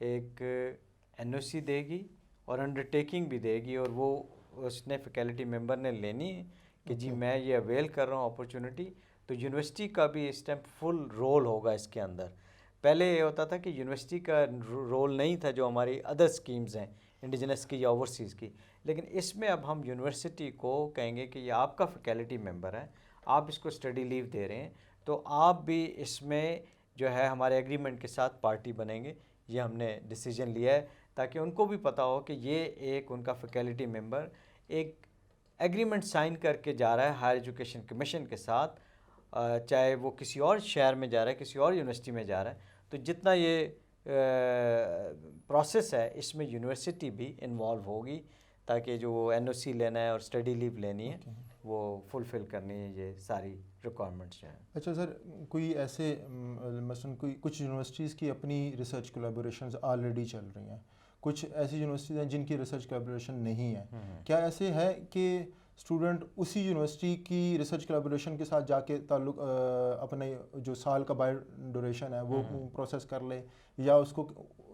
ایک این او سی دے گی اور انڈرٹیکنگ بھی دے گی، اور وہ اس نے فیکلٹی ممبر نے لینی ہے کہ جی میں یہ اویل کر رہا ہوں اپرچونٹی. تو یونیورسٹی کا بھی اس ٹائم فل رول ہوگا اس کے اندر. پہلے یہ ہوتا تھا کہ یونیورسٹی کا رول نہیں تھا جو ہماری ادر اسکیمز ہیں انڈیجنس کی یا اوورسیز کی، لیکن اس میں اب ہم یونیورسٹی کو کہیں گے کہ یہ آپ کا فیکلٹی ممبر ہے، آپ اس کو اسٹڈی لیو دے رہے ہیں تو آپ بھی اس میں جو ہے ہمارے ایگریمنٹ کے ساتھ پارٹی بنیں گے. یہ ہم نے ڈیسیجن لیا ہے تاکہ ان کو بھی پتہ ہو کہ یہ ایک ان کا فیکلٹی ممبر ایک ایگریمنٹ سائن کر کے جا رہا ہے ہائر ایجوکیشن کمیشن کے ساتھ، چاہے وہ کسی اور شہر میں جا رہا ہے، کسی اور یونیورسٹی میں جا رہا ہے. تو جتنا یہ پروسیس ہے اس میں یونیورسٹی بھی انوالو ہوگی، تاکہ جو وہ این او سی لینا ہے اور اسٹڈی لیو لینی ہے وہ فلفل کرنی ہے یہ ساری ریکوائرمنٹس جو ہیں. اچھا سر، کوئی ایسے مثلاً کچھ یونیورسٹیز کی اپنی ریسرچ کولیبوریشنز آلریڈی چل رہی ہیں، کچھ ایسی یونیورسٹیز ہیں جن کی ریسرچ کولیبوریشن نہیں ہے. کیا ایسے ہے کہ اسٹوڈنٹ اسی یونیورسٹی کی ریسرچ کولیبوریشن کے ساتھ جا کے تعلق اپنے جو سال کا بائر ڈوریشن ہے وہ پروسیس کر لے، یا اس کو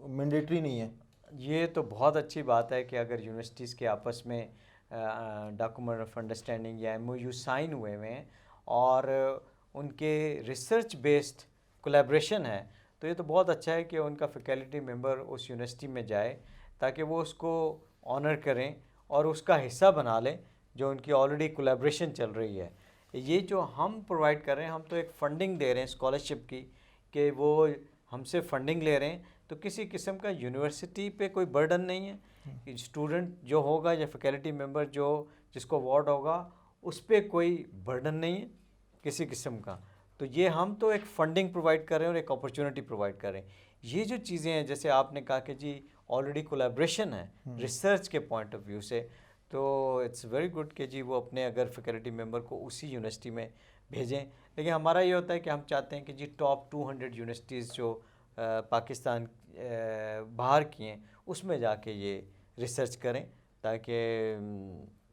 مینڈیٹری نہیں ہے؟ یہ تو بہت اچھی بات ہے کہ اگر یونیورسٹیز کے آپس میں ڈاکومنٹ آف انڈرسٹینڈنگ یا ایم او یو سائن ہوئے ہوئے ہیں اور ان کے ریسرچ بیسڈ کولیبریشن ہے، تو یہ تو بہت اچھا ہے کہ ان کا فیکلٹی ممبر اس یونیورسٹی میں جائے تاکہ وہ اس کو آنر کریں اور اس کا حصہ بنا لیں جو ان کی آلریڈی کولیبریشن چل رہی ہے. یہ جو ہم پرووائڈ کر رہے ہیں، ہم تو ایک فنڈنگ دے رہے ہیں اسکالرشپ کی کہ وہ ہم سے فنڈنگ لے رہے ہیں، تو کسی قسم کا یونیورسٹی پہ کوئی برڈن نہیں ہے. اسٹوڈنٹ جو ہوگا یا فیکلٹی ممبر جس کو اوارڈ ہوگا اس پہ کوئی برڈن نہیں ہے کسی قسم کا. تو یہ ہم تو ایک فنڈنگ پرووائڈ کر رہے ہیں اور ایک اپرچونٹی پرووائڈ کر رہے ہیں. یہ جو چیزیں ہیں جیسے آپ نے کہا کہ جی آلریڈی کولیبریشن ہے ریسرچ کے پوائنٹ آف ویو سے، تو اٹس ویری گڈ کہ جی وہ اپنے اگر فیکلٹی ممبر کو اسی یونیورسٹی میں بھیجیں. لیکن ہمارا یہ ہوتا ہے کہ ہم چاہتے ہیں کہ جی ٹاپ 200 یونیورسٹیز جو پاکستان باہر کی ہیں اس میں جا کے یہ ریسرچ کریں، تاکہ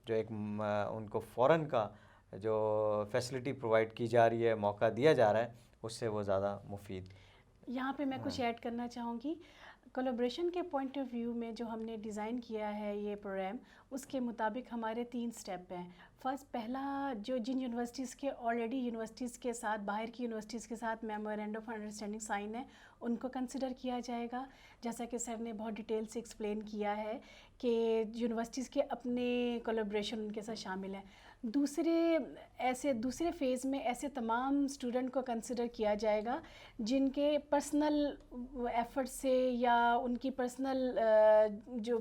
جو ایک ان کو فورن کا جو فیسلٹی پرووائڈ کی جا رہی ہے، موقع دیا جا رہا ہے، اس سے وہ زیادہ مفید. یہاں پہ میں کچھ ایڈ کرنا چاہوں گی. کولیبریشن کے پوائنٹ آف ویو میں جو ہم نے ڈیزائن کیا ہے یہ پروگرام، اس کے مطابق ہمارے 3 سٹیپ ہیں. پہلا جو جن یونیورسٹیز کے آلریڈی یونیورسٹیز کے ساتھ باہر کی یونیورسٹیز کے ساتھ میمورینڈم آف انڈرسٹینڈنگ سائن ہے ان کو کنسیڈر کیا جائے گا. جیسا کہ سر نے بہت ڈیٹیل سے ایکسپلین کیا ہے کہ یونیورسٹیز کے اپنے کولیبریشن ان کے ساتھ شامل ہیں. دوسرے فیز میں ایسے تمام اسٹوڈنٹ کو کنسیڈر کیا جائے گا جن کے پرسنل ایفرٹ سے یا ان کی پرسنل جو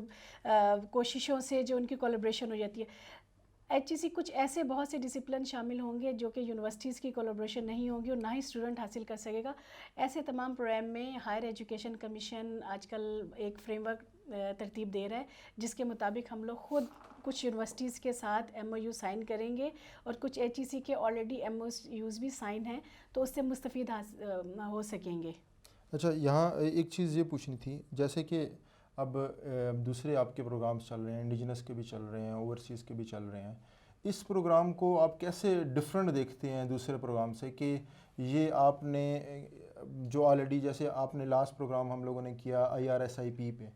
کوششوں سے جو ان کی کولیبریشن ہو جاتی ہے. ایچ ای سی کچھ ایسے بہت سے ڈسپلن شامل ہوں گے جو کہ یونیورسٹیز کی کولیبریشن نہیں ہوگی اور نہ ہی اسٹوڈنٹ حاصل کر سکے گا. ایسے تمام پروگرام میں ہائر ایجوکیشن کمیشن آج کل ایک فریم ورک ترتیب دے رہا ہے جس کے مطابق ہم لوگ خود کچھ یونیورسٹیز کے ساتھ ایم او یو سائن کریں گے اور کچھ ایچ ای سی کے آلریڈی ایم او یوز بھی سائن ہیں تو اس سے مستفید ہو سکیں گے. اچھا، یہاں ایک چیز یہ پوچھنی تھی، جیسے کہ اب دوسرے آپ کے پروگرامز چل رہے ہیں، انڈیجنس کے بھی چل رہے ہیں، اوورسیز کے بھی چل رہے ہیں، اس پروگرام کو آپ کیسے ڈفرینٹ دیکھتے ہیں دوسرے پروگرام سے؟ کہ یہ آپ نے جو آلریڈی جیسے آپ نے لاسٹ پروگرام ہم لوگوں نے کیا IRSIP پہ،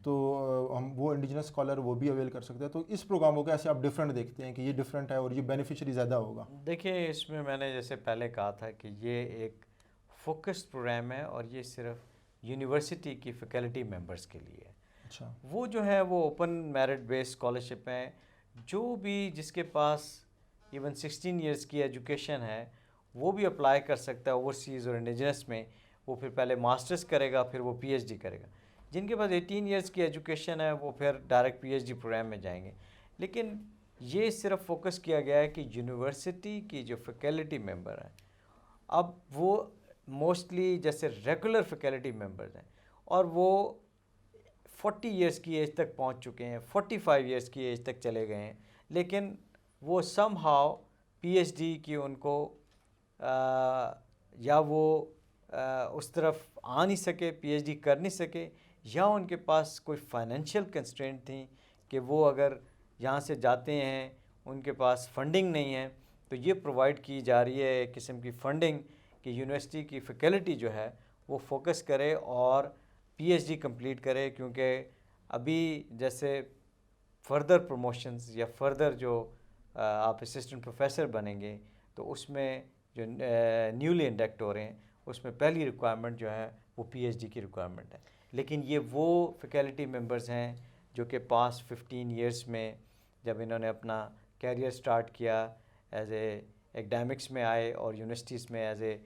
تو ہم وہ انڈیجنس اسکالر وہ بھی اویل کر سکتے ہیں، تو اس پروگرام کو کیسے آپ ڈفرینٹ دیکھتے ہیں کہ یہ ڈفرینٹ ہے اور یہ بینیفیشری زیادہ ہوگا؟ دیکھیے اس میں میں نے جیسے پہلے کہا تھا کہ یہ ایک فوکسڈ پروگرام ہے اور یہ صرف یونیورسٹی کی فیکلٹی ممبرس کے لیے ہے. اچھا، وہ جو ہے وہ اوپن میرٹ بیس اسکالرشپ ہیں، جو بھی جس کے پاس ایون 16 ایئرس کی ایجوکیشن ہے وہ بھی اپلائی کر سکتا ہے اوورسیز اور انڈیجنس میں. وہ پھر پہلے ماسٹرز کرے گا پھر وہ PhD کرے گا. جن کے پاس 18 ایئرس کی ایجوکیشن ہے وہ پھر ڈائریکٹ PhD پروگرام میں جائیں گے. لیکن یہ صرف فوکس کیا گیا ہے کہ یونیورسٹی کی جو فیکلٹی ممبر ہیں اب وہ موسٹلی جیسے ریگولر فیکلٹی ممبرز ہیں اور وہ 40 ایئرس کی ایج تک پہنچ چکے ہیں، 45 ایئرس کی ایج تک چلے گئے ہیں، لیکن وہ سم ہاؤ PhD کی ان کو یا وہ اس طرف آ نہیں سکے، PhD کر نہیں سکے، یا ان کے پاس کوئی فائنینشیل کنسٹرینٹ تھیں کہ وہ اگر یہاں سے جاتے ہیں ان کے پاس فنڈنگ نہیں ہے. تو یہ پرووائڈ کی جا رہی ہے ایک قسم کی فنڈنگ کہ یونیورسٹی کی فیکلٹی جو ہے وہ فوکس کرے اور PhD کمپلیٹ کرے. کیونکہ ابھی جیسے فردر پروموشنز یا فردر جو آپ اسسٹنٹ پروفیسر بنیں گے تو اس میں جو نیولی انڈکٹ ہو رہے ہیں اس میں پہلی ریکوائرمنٹ جو ہے وہ PhD کی ریکوائرمنٹ ہے. لیکن یہ وہ فیکلٹی ممبرز ہیں جو کہ پاس 15 ایئرس میں جب انہوں نے اپنا کیریئر سٹارٹ کیا ایز اے ایکڈیمکس میں آئے اور یونیورسٹیز میں ایز اے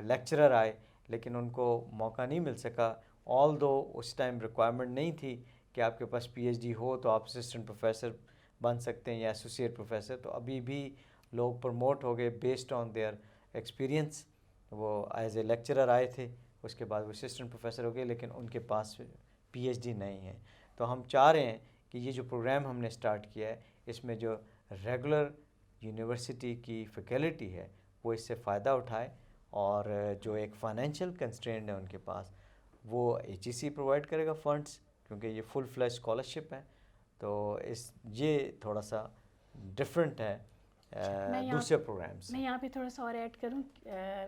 لیکچرر آئے، لیکن ان کو موقع نہیں مل سکا آل دو اس ٹائم ریکوائرمنٹ نہیں تھی کہ آپ کے پاس پی ایچ ڈی ہو تو آپ اسسٹنٹ پروفیسر بن سکتے ہیں یا ایسوسیٹ پروفیسر. تو ابھی بھی لوگ پروموٹ ہو گئے بیسڈ آن دیئر ایکسپیرینس. وہ ایز اے لیکچرر آئے تھے, اس کے بعد وہ اسسٹنٹ پروفیسر ہو گئے, لیکن ان کے پاس پی ایچ ڈی نہیں ہے. تو ہم چاہ رہے ہیں کہ یہ جو پروگرام ہم نے اسٹارٹ کیا ہے اس میں جو ریگولر یونیورسٹی کی فیکلٹی ہے وہ اس سے فائدہ اٹھائے, اور جو ایک فائنینشیل کنسٹرینٹ ہے ان کے پاس وہ ایچ ای سی پرووائڈ کرے گا فنڈس, کیونکہ یہ فل فلیج اسکالرشپ ہے. تو یہ تھوڑا سا ڈفرینٹ ہے دوسرے پروگرامس. میں یہاں پہ تھوڑا سا اور ایڈ کروں.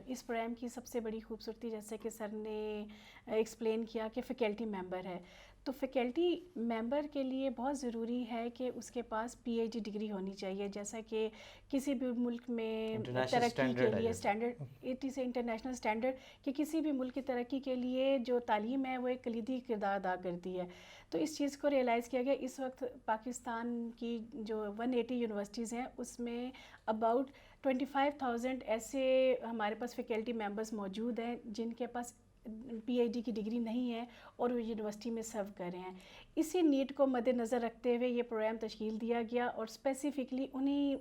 اس پروگرام کی سب سے بڑی خوبصورتی, جیسے کہ سر نے ایکسپلین کیا, کہ فیکلٹی ممبر ہے. تو فیکلٹی ممبر کے لیے بہت ضروری ہے کہ اس کے پاس پی ایچ ڈی ڈگری ہونی چاہیے. جیسا کہ کسی بھی ملک میں ترقی کے لیے standard, it is a international standard, کہ کسی بھی ملک کی ترقی کے لیے جو تعلیم ہے وہ ایک کلیدی کردار ادا کرتی ہے. تو اس چیز کو ریئلائز کیا گیا. اس وقت پاکستان کی جو 180 یونیورسٹیز ہیں اس میں اباؤٹ 25,000 ایسے ہمارے پاس فیکلٹی ممبرس موجود ہیں جن کے پاس پی ایچ ڈی کی ڈگری نہیں ہے اور وہ یونیورسٹی میں سرو کر رہے ہیں. اسی نیڈ کو مد نظر رکھتے ہوئے یہ پروگرام تشکیل دیا گیا, اور اسپیسیفکلی انہی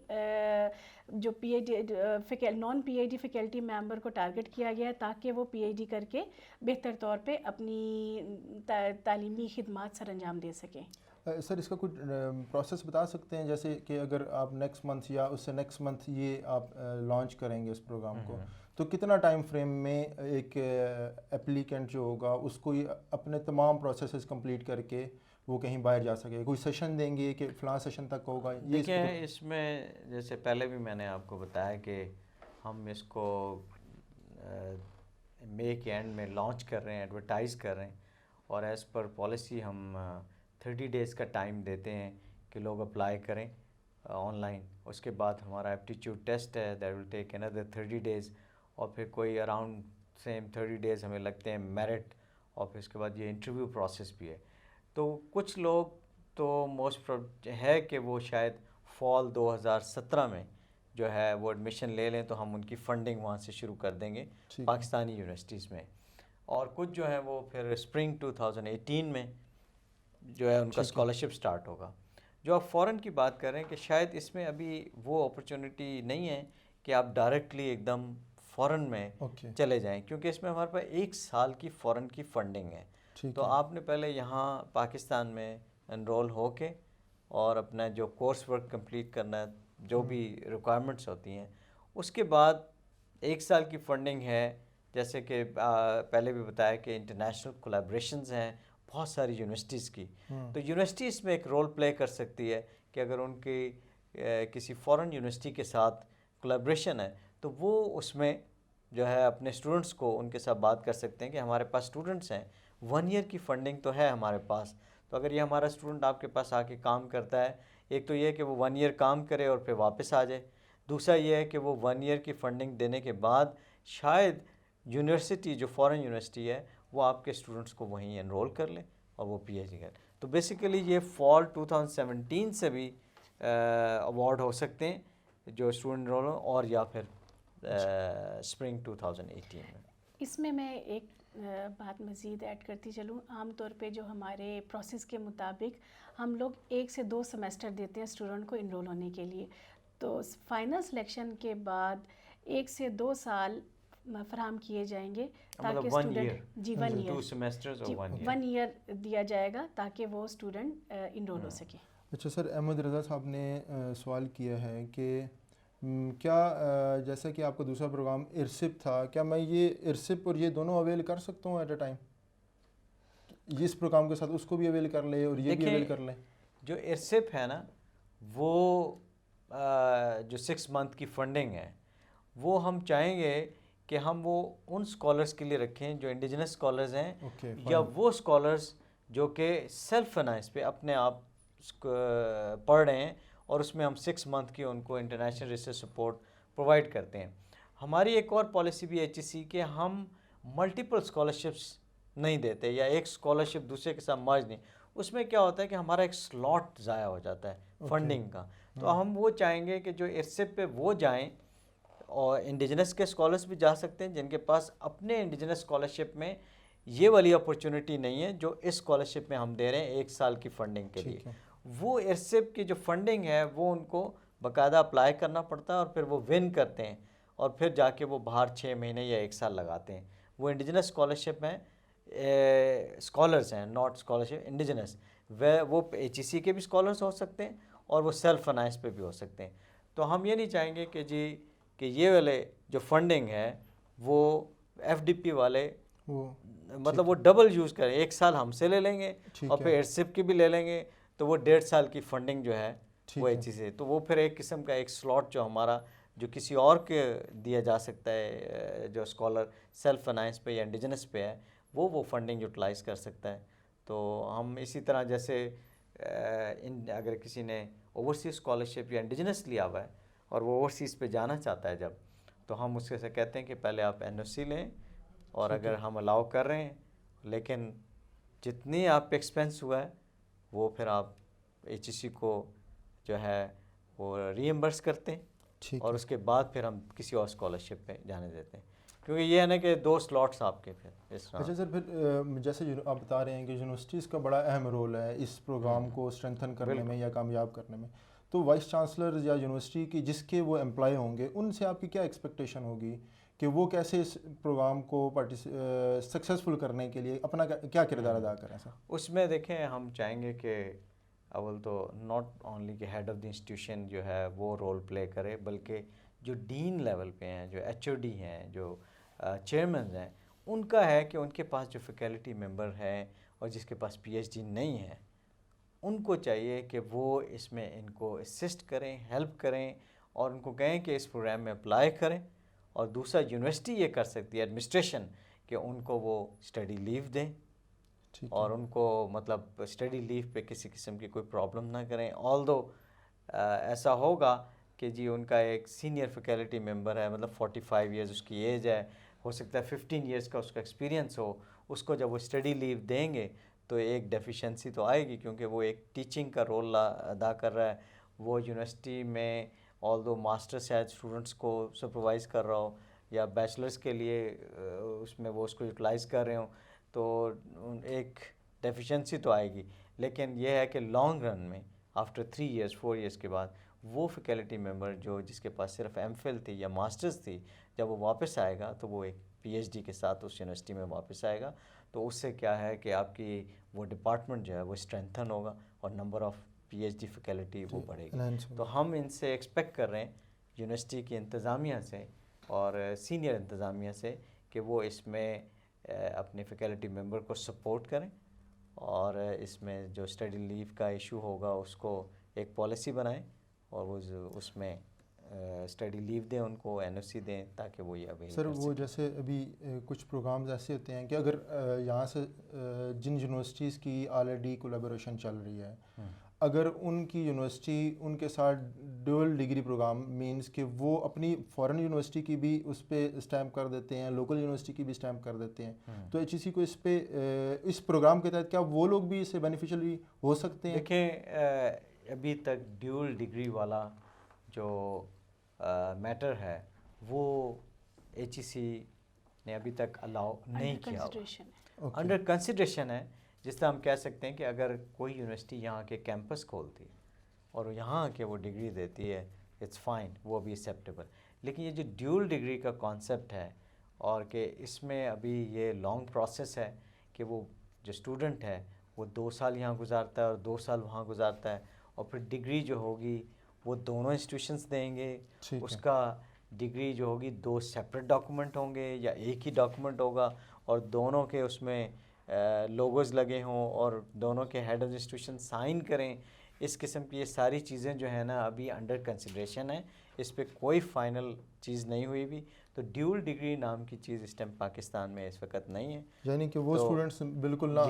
جو P H D non P H D faculty member کو ٹارگٹ کیا گیا ہے, تاکہ وہ پی ایچ ڈی کر کے بہتر طور پہ اپنی تعلیمی خدمات سر انجام دے سکیں. سر اس کا کچھ پروسیس بتا سکتے ہیں, جیسے کہ اگر آپ نیکسٹ منتھ یا اس سے نیکسٹ منتھ یہ آپ لانچ کریں گے اس پروگرام کو, تو کتنا ٹائم فریم میں ایک اپلیکینٹ جو ہوگا اس کو اپنے تمام پروسیسز کمپلیٹ کر کے وہ کہیں باہر جا سکے؟ کوئی سیشن دیں گے کہ فلاں سیشن تک ہوگا؟ دیکھیں اس میں جیسے پہلے بھی میں نے آپ کو بتایا کہ ہم اس کو مئی کے اینڈ میں لانچ کر رہے ہیں, ایڈورٹائز کر رہے ہیں, اور ایز پر پالیسی ہم 30 days کا ٹائم دیتے ہیں کہ لوگ اپلائی کریں آن لائن. اس کے بعد ہمارا ایپٹیچیوڈ ٹیسٹ ہے, that will take another 30 days, اور پھر کوئی اراؤنڈ سیم 30 days ہمیں لگتے ہیں میرٹ, اور پھر اس کے بعد یہ انٹرویو پروسیس بھی ہے. تو کچھ لوگ تو موسٹ ہے کہ وہ شاید فال 2017 میں جو ہے وہ ایڈمیشن لے لیں, تو ہم ان کی فنڈنگ وہاں سے شروع کر دیں گے پاکستانی یونیورسٹیز میں, اور کچھ جو ہیں وہ پھر اسپرنگ 2018 میں جو ہے ان کا اسکالرشپ سٹارٹ ہوگا. جو آپ فورن کی بات کر رہے ہیں کہ شاید اس میں ابھی وہ اپرچونٹی نہیں ہے کہ آپ ڈائریکٹلی ایک دم فورن میں چلے جائیں, کیونکہ اس میں ہمارے پاس 1 سال کی فورن کی فنڈنگ ہے. تو آپ نے پہلے یہاں پاکستان میں انرول ہو کے اور اپنا جو کورس ورک کمپلیٹ کرنا ہے, جو بھی ریکوائرمنٹس ہوتی ہیں, اس کے بعد 1 سال کی فنڈنگ ہے. جیسے کہ پہلے بھی بتایا کہ انٹرنیشنل کولیبریشنز ہیں بہت ساری یونیورسٹیز کی, تو یونیورسٹی اس میں ایک رول پلے کر سکتی ہے کہ اگر ان کی کسی فورن یونیورسٹی کے ساتھ کولیبریشن ہے تو وہ اس میں جو ہے اپنے اسٹوڈنٹس کو ان کے ساتھ بات کر سکتے ہیں کہ ہمارے پاس اسٹوڈنٹس ہیں, 1 year کی فنڈنگ تو ہے ہمارے پاس, تو اگر یہ ہمارا اسٹوڈنٹ آپ کے پاس آ کے کام کرتا ہے, ایک تو یہ ہے کہ وہ 1 year کام کرے اور پھر واپس آ جائے, دوسرا یہ ہے کہ وہ 1 year کی فنڈنگ دینے کے بعد شاید یونیورسٹی جو فورن یونیورسٹی ہے وہ آپ کے اسٹوڈنٹس کو وہیں انرول کر لیں اور وہ پی ایچ ڈی کریں. تو بیسیکلی یہ فال 2017 سے بھی اوارڈ ہو سکتے ہیں جو اسٹوڈنٹ انرول ہوں, اور یا پھر اسپرنگ 2018 میں. اس میں ایک بات مزید ایڈ کرتی چلوں. عام طور پہ جو ہمارے پروسیس کے مطابق ہم لوگ 1 سے 2 سیمسٹر دیتے ہیں اسٹوڈنٹ کو انرول ہونے کے لیے, تو فائنل سلیکشن کے بعد 1 سے 2 سال فراہم کیے جائیں گے تاکہ اسٹوڈنٹ 1 year دیا جائے گا تاکہ وہ اسٹوڈنٹ انرول ہو سکے. اچھا سر, احمد رضا صاحب نے سوال کیا ہے کہ کیا جیسا کہ آپ کا دوسرا پروگرام ارسپ تھا, کیا میں یہ ارسپ اور یہ دونوں اویل کر سکتا ہوں ایٹ اے ٹائم؟ اس پروگرام کے ساتھ اس کو بھی اویل کر لیں اور یہ بھی اویل کر لیں؟ جو ارسپ ہے نا, وہ جو 6 month کی فنڈنگ ہے وہ ہم چاہیں گے کہ ہم وہ ان اسکالرس کے لیے رکھیں جو انڈیجنس اسکالرز ہیں, یا وہ اسکالرس جو کہ سیلف فائنانس پہ اپنے آپ پڑھ رہے ہیں, اور اس میں ہم 6 month کی ان کو انٹرنیشنل ریسرچ سپورٹ پرووائڈ کرتے ہیں. ہماری ایک اور پالیسی بھی ایچ ای سی کہ ہم ملٹیپل اسکالرشپس نہیں دیتے, یا ایک اسکالرشپ دوسرے کے ساتھ مرج نہیں. اس میں کیا ہوتا ہے کہ ہمارا ایک سلاٹ ضائع ہو جاتا ہے فنڈنگ کا. تو ہم وہ چاہیں گے کہ جو ارسپ پہ وہ جائیں, اور انڈیجنس کے اسکالرس بھی جا سکتے ہیں جن کے پاس اپنے انڈیجنس اسکالرشپ میں یہ والی اپرچونٹی نہیں ہے جو اس اسکالرشپ میں ہم دے رہے ہیں 1 سال کی فنڈنگ کے لیے. وہ ارسپ کی جو فنڈنگ ہے وہ ان کو باقاعدہ اپلائی کرنا پڑتا ہے اور پھر وہ ون کرتے ہیں اور پھر جا کے وہ باہر 6 مہینے یا 1 سال لگاتے ہیں. وہ انڈیجنس اسکالرشپ ہیں، اسکالرس ہیں، ناٹ اسکالرشپ انڈیجنس. وہ HEC کے بھی اسکالرس ہو سکتے ہیں اور وہ سیلف فائنانس پہ بھی ہو سکتے ہیں. تو ہم یہ نہیں چاہیں گے کہ جی کہ یہ والے جو فنڈنگ ہے وہ FDP والے مطلب وہ ڈبل یوز کریں، 1 سال ہم سے لے لیں گے اور پھر ارسپ کی بھی لے لیں گے تو وہ 1.5 سال کی فنڈنگ جو ہے وہ HEC سے، تو وہ پھر ایک قسم کا ایک سلاٹ جو ہمارا جو کسی اور کے دیا جا سکتا ہے جو اسکالر سیلف فائنانس پہ یا انڈیجنس پہ ہے وہ فنڈنگ یوٹیلائز کر سکتا ہے. تو ہم اسی طرح جیسے اگر کسی نے اوورسیز اسکالرشپ یا انڈیجنس لیا ہوا ہے اور وہ اوورسیز پہ جانا چاہتا ہے جب، تو ہم اس سے کہتے ہیں کہ پہلے آپ NOC لیں اور اگر ہم الاؤ کر رہے ہیں لیکن جتنی آپ پہ ایکسپینس ہوا ہے وہ پھر آپ HEC کو جو ہے وہ ری ایمبرس کرتے ہیں اور اس کے بعد پھر ہم کسی اور اسکالرشپ پہ جانے دیتے ہیں، کیونکہ یہ ہے نا کہ 2 سلاٹس آپ کے پھر اس طرح. اچھا سر، پھر جیسے آپ بتا رہے ہیں کہ یونیورسٹیز کا بڑا اہم رول ہے اس پروگرام کو اسٹرینتھن کرنے میں یا کامیاب کرنے میں، تو وائس چانسلر یا یونیورسٹی کی جس کے وہ امپلائی ہوں گے ان سے آپ کی کیا ایکسپیکٹیشن ہوگی کہ وہ کیسے اس پروگرام کو سکسیزفل کرنے کے لیے اپنا کیا کردار ادا کریں سر؟ اس میں دیکھیں ہم چاہیں گے کہ اول تو ناٹ اونلی کہ ہیڈ آف دی انسٹیٹیوشن جو ہے وہ رول پلے کرے، بلکہ جو ڈین لیول پہ ہیں، جو HOD ہیں، جو چیئرمینز ہیں، ان کا ہے کہ ان کے پاس جو فیکلٹی ممبر ہیں اور جس کے پاس PhD نہیں ہے ان کو چاہیے کہ وہ اس میں ان کو اسسٹ کریں، ہیلپ کریں اور ان کو کہیں کہ اس پروگرام میں اپلائی کریں. اور دوسرا یونیورسٹی یہ کر سکتی ہے ایڈمنسٹریشن کہ ان کو وہ اسٹڈی لیو دیں اور ان کو مطلب اسٹڈی لیو پہ کسی قسم کی کوئی پرابلم نہ کریں. آلدو ایسا ہوگا کہ جی ان کا ایک سینئر فیکلٹی ممبر ہے، مطلب 45 ایئرز اس کی ایج ہے، ہو سکتا ہے 15 ایئرز کا اس کا ایکسپیرینس ہو، اس کو جب وہ اسٹڈی لیو دیں گے تو ایک ڈیفیشنسی تو آئے گی کیونکہ وہ ایک ٹیچنگ کا رول ادا کر رہا ہے. وہ یونیورسٹی میں آلدو ماسٹر شاید اسٹوڈنٹس کو سپروائز کر رہا ہو یا بیچلرس کے لیے اس میں وہ اس کو یوٹیلائز کر رہے ہوں تو ایک ڈیفیشنسی تو آئے گی. لیکن یہ ہے کہ لانگ رن میں آفٹر 3 ایئرز 4 ایئرز کے بعد وہ فیکلٹی ممبر جس کے پاس صرف MPhil تھی یا ماسٹرز تھی، جب وہ واپس آئے گا تو وہ ایک PhD کے ساتھ اس یونیورسٹی میں واپس آئے گا. تو اس سے کیا ہے کہ آپ کی وہ ڈپارٹمنٹ جو ہے وہ اسٹرینتھن ہوگا اور نمبر آف PhD فیکلٹی وہ بڑھے گی. تو ہم ان سے ایکسپیکٹ کر رہے ہیں یونیورسٹی کی انتظامیہ سے اور سینئر انتظامیہ سے کہ وہ اس میں اپنے فیکلٹی ممبر کو سپورٹ کریں اور اس میں جو اسٹڈی لیو کا ایشو ہوگا اس کو ایک پالیسی بنائیں اور وہ اس میں اسٹڈی لیو دیں، ان کو NOC دیں تاکہ وہ یہ اویل سر. وہ جیسے ابھی کچھ پروگرامز ایسے ہوتے ہیں کہ اگر یہاں سے جن یونیورسٹیز کی آلریڈی کولیبوریشن چل رہی ہے، اگر ان کی یونیورسٹی ان کے ساتھ ڈوئل ڈگری پروگرام مینس کہ وہ اپنی فورن یونیورسٹی کی بھی اس پہ اسٹیمپ کر دیتے ہیں، لوکل یونیورسٹی کی بھی اسٹیمپ کر دیتے ہیں، تو HEC کو اس پہ اس پروگرام کے تحت کیا وہ لوگ بھی اس سے بینیفیشلی ہو سکتے ہیں؟ دیکھیں ابھی تک ڈیول ڈگری والا جو میٹر ہے وہ HEC نے ابھی تک الاؤ نہیں کیا، انڈر کنسیڈریشن ہے. جس طرح ہم کہہ سکتے ہیں کہ اگر کوئی یونیورسٹی یہاں کے کیمپس کھولتی اور یہاں کے وہ ڈگری دیتی ہے اٹس فائن، وہ بھی ایکسیپٹیبل. لیکن یہ جو ڈیول ڈگری کا کانسیپٹ ہے اور کہ اس میں ابھی یہ لانگ پروسیس ہے کہ وہ جو اسٹوڈنٹ ہے وہ 2 سال یہاں گزارتا ہے اور 2 سال وہاں گزارتا ہے اور پھر ڈگری جو ہوگی وہ دونوں انسٹیٹیوشنس دیں گے. اس کا ڈگری جو ہوگی 2 سیپریٹ ڈاکومنٹ ہوں گے یا ایک ہی ڈاکومنٹ ہوگا اور دونوں کے اس میں لوگوز لگے ہوں اور دونوں کے ہیڈ آف انسٹیٹیوشن سائن کریں. اس قسم کی یہ ساری چیزیں جو ہیں نا ابھی انڈر کنسیڈریشن ہیں، اس پہ کوئی فائنل چیز نہیں ہوئی بھی. تو ڈیول ڈگری نام کی چیز اس ٹائم پاکستان میں اس وقت نہیں ہے، یعنی کہ وہ اسٹوڈنٹس بالکل نہ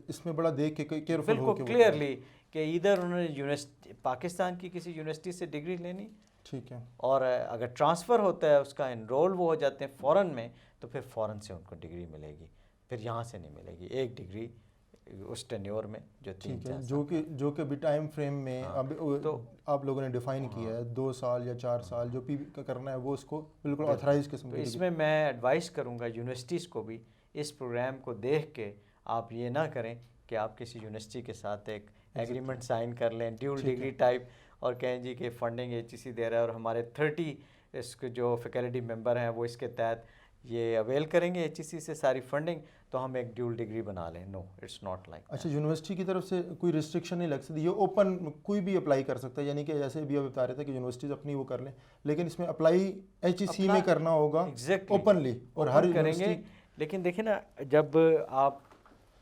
اس میں بڑا دیکھ کے کیئرفل ہو بالکل کلیئرلی کہ ادھر انہوں نے یونیورسٹی پاکستان کی کسی یونیورسٹی سے ڈگری لینی، ٹھیک ہے، اور اگر ٹرانسفر ہوتا ہے اس کا انرول وہ ہو جاتے ہیں فورن میں تو پھر فورن سے ان کو ڈگری ملے گی، پھر یہاں سے نہیں ملے گی. ایک ڈگری اس ٹینیور میں جو 3-4 جو کہ بھی ٹائم فریم میں اب تو آپ لوگوں نے ڈیفائن کیا ہے 2 سال یا 4 سال جو پی کا کرنا ہے وہ اس کو بالکل آتھرائز قسم تو کی. اس میں ایڈوائز کروں گا یونیورسٹیز کو بھی اس پروگرام کو دیکھ کے آپ یہ نہ کریں کہ آپ کسی یونیورسٹی کے ساتھ ایک ایگریمنٹ سائن کر لیں ڈیول ڈگری ٹائپ اور کہیں جی کہ فنڈنگ HEC دے رہا ہے اور ہمارے 30 اس کے جو فیکلٹی ممبر ہیں وہ اس کے تحت یہ اویل کریں گے HEC سے ساری فنڈنگ تو ہم ایک ڈیول ڈگری بنا لیں. نو اٹس ناٹ لائک. اچھا یونیورسٹی کی طرف سے کوئی ریسٹرکشن نہیں لگ سکتی, یہ اوپن کوئی بھی اپلائی کر سکتا ہے, یعنی کہ جیسے بھی اب بتا رہے تھے کہ یونیورسٹیز اپنی وہ کر لیں لیکن اس میں اپلائی HEC میں کرنا ہوگا اوپنلی اور ہر کریں گے. لیکن دیکھیں نا جب آپ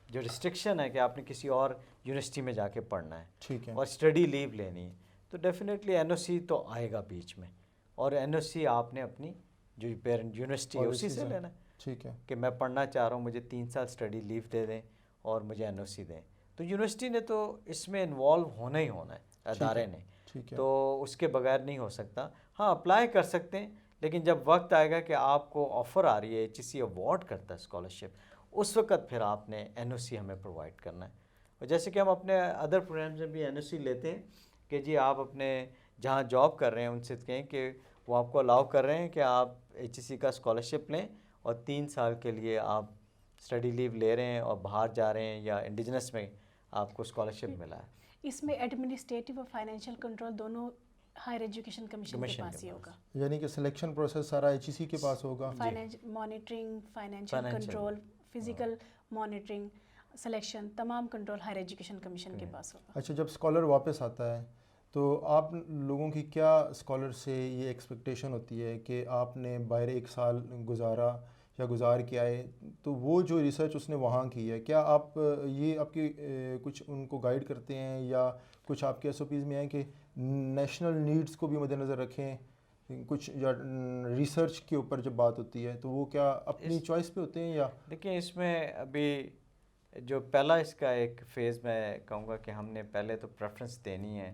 جو ریسٹرکشن ہے کہ آپ نے کسی اور یونیورسٹی میں جا کے پڑھنا ہے ٹھیک ہے اور اسٹڈی لیو لینی ہے تو ڈیفینیٹلی NOC تو آئے گا بیچ میں اور NOC آپ نے اپنی جو پیرنٹ یونیورسٹی ہے اسی سے لینا ہے. ٹھیک ہے کہ میں پڑھنا چاہ رہا ہوں مجھے 3 سال اسٹڈی لیو دے دیں اور مجھے NOC دیں تو یونیورسٹی نے تو اس میں انوالو ہونا ہی ہونا ہے ادارے نے, تو اس کے بغیر نہیں ہو سکتا. ہاں اپلائی کر سکتے ہیں لیکن جب وقت آئے گا کہ آپ کو آفر آ رہی ہے HEC اوارڈ کرتا ہے اسکالرشپ اس وقت پھر آپ نے NOC ہمیں پرووائڈ کرنا ہے. اور جیسے کہ ہم اپنے ادر پروگرامز میں بھی NOC لیتے ہیں کہ جی آپ اپنے جہاں جاب کر رہے ہیں ان سے کہیں کہ وہ آپ کو الاؤ کر رہے ہیں کہ آپ HEC کا اسکالرشپ لیں اور 3 سال کے لیے آپ اسٹڈی لیو لے رہے ہیں اور باہر جا رہے ہیں یا انڈیجنس میں آپ کو اسکالرشپ ملا ہے. اس میں ایڈمنسٹریٹو اور فائنینشیل کنٹرول دونوں ہائر ایجوکیشن کمیشن کے پاس ہی ہوگا, یعنی کہ سلیکشن پروسیس سارا HEC کے پاس ہوگا. Monitoring, financial control, physical monitoring, selection تمام کنٹرول ہائر ایجوکیشن کمیشن کے پاس ہوگا. اچھا جب اسکالر واپس آتا ہے تو آپ لوگوں کی کیا اسکالر سے یہ ایکسپیکٹیشن ہوتی ہے کہ آپ نے باہر 1 سال گزارا یا گزار کے آئے تو وہ جو ریسرچ اس نے وہاں کی ہے کیا آپ یہ آپ کی کچھ ان کو گائیڈ کرتے ہیں یا کچھ آپ کے SOPs میں ہیں کہ نیشنل نیڈس کو بھی مد نظر رکھیں کچھ یا ریسرچ کے اوپر جب بات ہوتی ہے تو وہ کیا اپنی چوائس پہ ہوتے ہیں یا؟ دیکھیں اس میں ابھی جو پہلا اس کا ایک فیز میں کہوں گا کہ ہم نے پہلے تو پریفرنس دینی ہے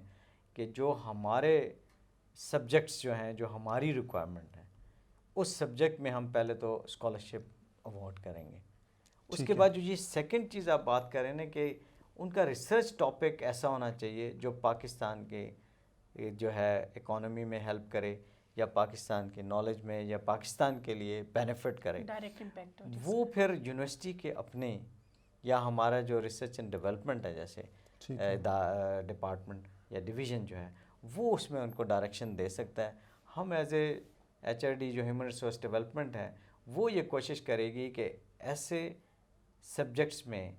کہ جو ہمارے سبجیکٹس جو ہیں جو ہماری ریکوائرمنٹ ہے اس سبجیکٹ میں ہم پہلے تو اسکالرشپ اوارڈ کریں گے. اس کے بعد جو یہ سیکنڈ چیز آپ بات کریں نا کہ ان کا ریسرچ ٹاپک ایسا ہونا چاہیے جو پاکستان کے جو ہے اکانومی میں ہیلپ کرے یا پاکستان کے نالج میں یا پاکستان کے لیے بینیفٹ کرے, ڈائریکٹ امپیکٹ وہ پھر یونیورسٹی کے اپنے یا ہمارا جو ریسرچ اینڈ ڈیولپمنٹ ہے جیسے ڈپارٹمنٹ یا ڈویژن جو ہے وہ اس میں ان کو ڈائریکشن دے سکتا ہے. ہم ایز اے HRD جو ہیومن ریسورس ڈیولپمنٹ ہے وہ یہ کوشش کرے گی کہ ایسے سبجیکٹس میں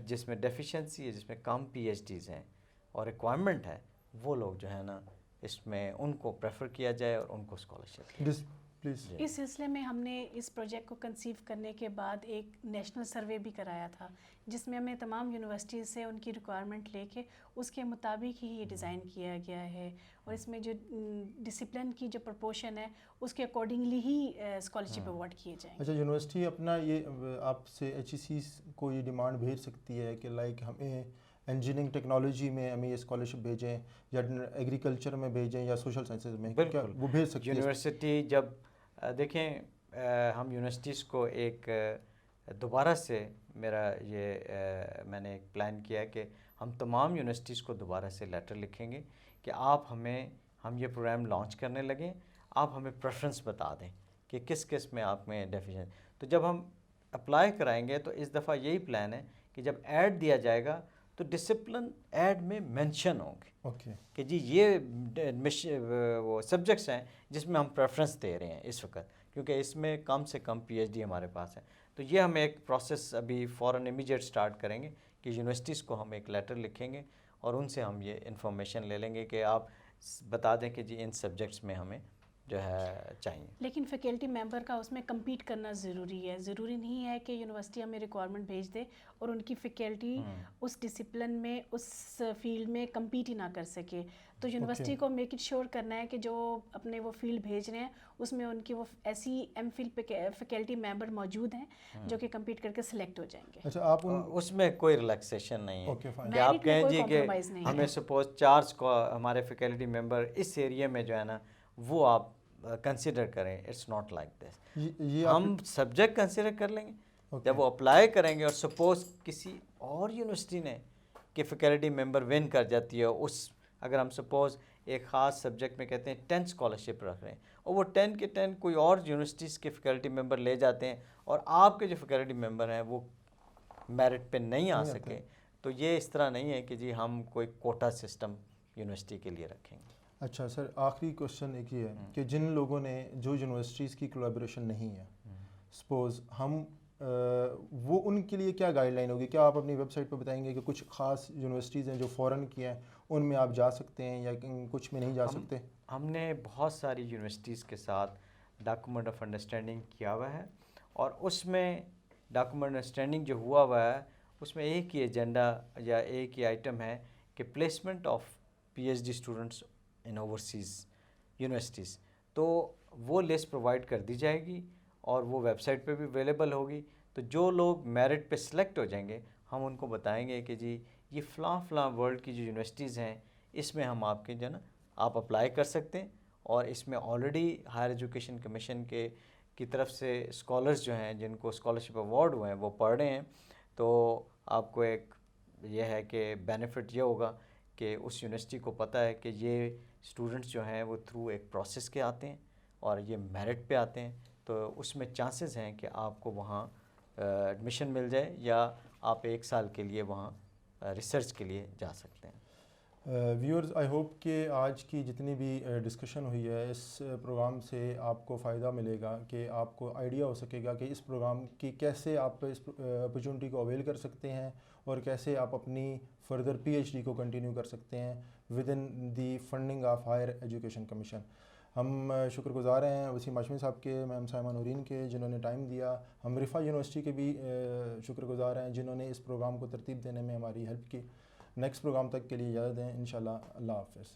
جس میں ڈیفیشنسی ہے جس میں کم PhDs ہیں اور ریکوائرمنٹ ہے وہ لوگ جو ہے نا اس میں ان کو پریفر کیا جائے اور ان کو اسکالرشپ. اس سلسلے میں ہم نے اس پروجیکٹ کو کنسیو کرنے کے بعد ایک نیشنل سروے بھی کرایا تھا جس میں ہمیں تمام یونیورسٹیز سے ان کی ریکوائرمنٹ لے کے اس کے مطابق ہی یہ ڈیزائن کیا گیا ہے اور اس میں جو ڈسپلن کی جو پرپورشن ہے اس کے اکارڈنگلی ہی اسکالرشپ اوارڈ کیے جائیں. اچھا یونیورسٹی اپنا یہ آپ سے HEC کو یہ ڈیمانڈ بھیج سکتی ہے کہ لائک ہمیں انجینئرنگ ٹیکنالوجی میں ہمیں یہ اسکالرشپ بھیجیں یا ایگریکلچر میں بھیجیں یا سوشل سائنسز میں, کیا وہ بھیج سکتی ہے یونیورسٹی؟ جب دیکھیں ہم یونیورسٹیز کو ایک دوبارہ سے میرا یہ میں نے ایک پلان کیا ہے کہ ہم تمام یونیورسٹیز کو دوبارہ سے لیٹر لکھیں گے کہ آپ ہم یہ پروگرام لانچ کرنے لگیں, آپ ہمیں پریفرنس بتا دیں کہ کس کس میں آپ میں ڈیفیشن. تو جب ہم اپلائی کرائیں گے تو اس دفعہ یہی پلان ہے کہ جب ایڈ دیا جائے گا تو ڈسپلن ایڈ میں مینشن ہوں گے کہ جی یہ وہ سبجیکٹس ہیں جس میں ہم پریفرنس دے رہے ہیں اس وقت, کیونکہ اس میں کم سے کم PhD ہمارے پاس ہے. تو یہ ہم ایک پروسیس ابھی فوراً امیجیٹ سٹارٹ کریں گے کہ یونیورسٹیز کو ہم ایک لیٹر لکھیں گے اور ان سے ہم یہ انفارمیشن لے لیں گے کہ آپ بتا دیں کہ جی ان سبجیکٹس میں ہمیں جو ہے چاہیے. لیکن فیکلٹی ممبر کا اس میں کمپیٹ کرنا ضروری ہے. ضروری نہیں ہے کہ یونیورسٹی ہمیں ریکوائرمنٹ بھیج دے اور ان کی فیکلٹی اس ڈسپلن میں اس فیلڈ میں کمپیٹ ہی نہ کر سکے. تو یونیورسٹی کو میک اٹ شیور کرنا ہے کہ جو اپنے وہ فیلڈ بھیج رہے ہیں اس میں ان کی وہ ایسی MPhil فیکلٹی ممبر موجود ہیں جو کہ کمپیٹ کر کے سلیکٹ ہو جائیں گے. اچھا آپ اس میں کوئی ریلیکسیشن نہیں ہے کہ آپ کہیں جی کہ ہمیں سپوز 4 ہمارے فیکلٹی ممبر اس ایریا میں جو ہے نا وہ آپ کنسیڈر کریں. It's not like this. ہم سبجیکٹ کنسیڈر کر لیں گے جب وہ اپلائی کریں گے اور سپوز کسی اور یونیورسٹی نے کہ فیکلٹی ممبر ون کر جاتی ہے اس، اگر ہم سپوز ایک خاص سبجیکٹ میں کہتے ہیں 10 اسکالرشپ رکھ رہے ہیں اور وہ 10 کے 10 کوئی اور یونیورسٹیز کے فیکلٹی ممبر لے جاتے ہیں اور آپ کے جو فیکلٹی ممبر ہیں وہ میرٹ پہ نہیں آ سکے، تو یہ اس طرح نہیں ہے کہ جی ہم کوئی کوٹا سسٹم یونیورسٹی کے لیے رکھیں گے۔ اچھا سر، آخری کوشچن ایک یہ ہے کہ جن لوگوں نے جو یونیورسٹیز کی کولیبریشن نہیں ہے، سپوز ہم وہ ان کے لیے کیا گائیڈ لائن ہوگی؟ کیا آپ اپنی ویب سائٹ پہ بتائیں گے کہ کچھ خاص یونیورسٹیز ہیں جو فورن کی ہیں ان میں آپ جا سکتے ہیں یا کچھ میں نہیں جا سکتے؟ ہم نے بہت ساری یونیورسٹیز کے ساتھ ڈاکومنٹ آف انڈرسٹینڈنگ کیا ہوا ہے، اور اس میں ڈاکومنٹ انڈرسٹینڈنگ جو ہوا ہے اس میں ایک ہی ایجنڈا یا ایک ہی آئٹم ہے کہ placement of P H D students in overseas universities, تو وہ لسٹ پرووائڈ کر دی جائے گی اور وہ ویب سائٹ پہ بھی اویلیبل ہوگی۔ تو جو لوگ میرٹ پہ سلیکٹ ہو جائیں گے ہم ان کو بتائیں گے کہ جی یہ فلاں فلاں ورلڈ کی جو یونیورسٹیز ہیں اس میں ہم آپ کے جو ہے نا آپ اپلائی کر سکتے ہیں، اور اس میں آلریڈی ہائر ایجوکیشن کمیشن کی طرف سے اسکالرز جو ہیں جن کو اسکالرشپ ایوارڈ ہوئے ہیں وہ پڑھ رہے ہیں، تو آپ کو ایک یہ ہے کہ بینیفٹ یہ ہوگا کہ اس یونیورسٹی کو پتہ ہے کہ یہ اسٹوڈنٹس جو ہیں وہ تھرو ایک پروسیس کے آتے ہیں اور یہ میرٹ پہ آتے ہیں، تو اس میں چانسز ہیں کہ آپ کو وہاں ایڈمیشن مل جائے یا آپ 1 سال کے لیے وہاں ریسرچ کے لیے جا سکتے ہیں۔ ویورز، آئی ہوپ کہ آج کی جتنی بھی ڈسکشن ہوئی ہے اس پروگرام سے آپ کو فائدہ ملے گا، کہ آپ کو آئیڈیا ہو سکے گا کہ اس پروگرام کی کیسے آپ اس اپرچونٹی کو اویل کر سکتے ہیں اور کیسے آپ اپنی فردر پی ایچ ڈی کو کنٹینیو کر سکتے ہیں within the funding of higher education commission. ہم شکر گزار ہیں وسیم ہاشمی صاحب کے، میم سائمہ نورین کے جنہوں نے ٹائم دیا، ہم رفا یونیورسٹی کے بھی شکر گزار ہیں جنہوں نے اس پروگرام کو ترتیب دینے میں ہماری ہیلپ کی۔ نیکسٹ پروگرام تک کے لیے اجازت دیں، انشاءاللہ۔ اللہ حافظ۔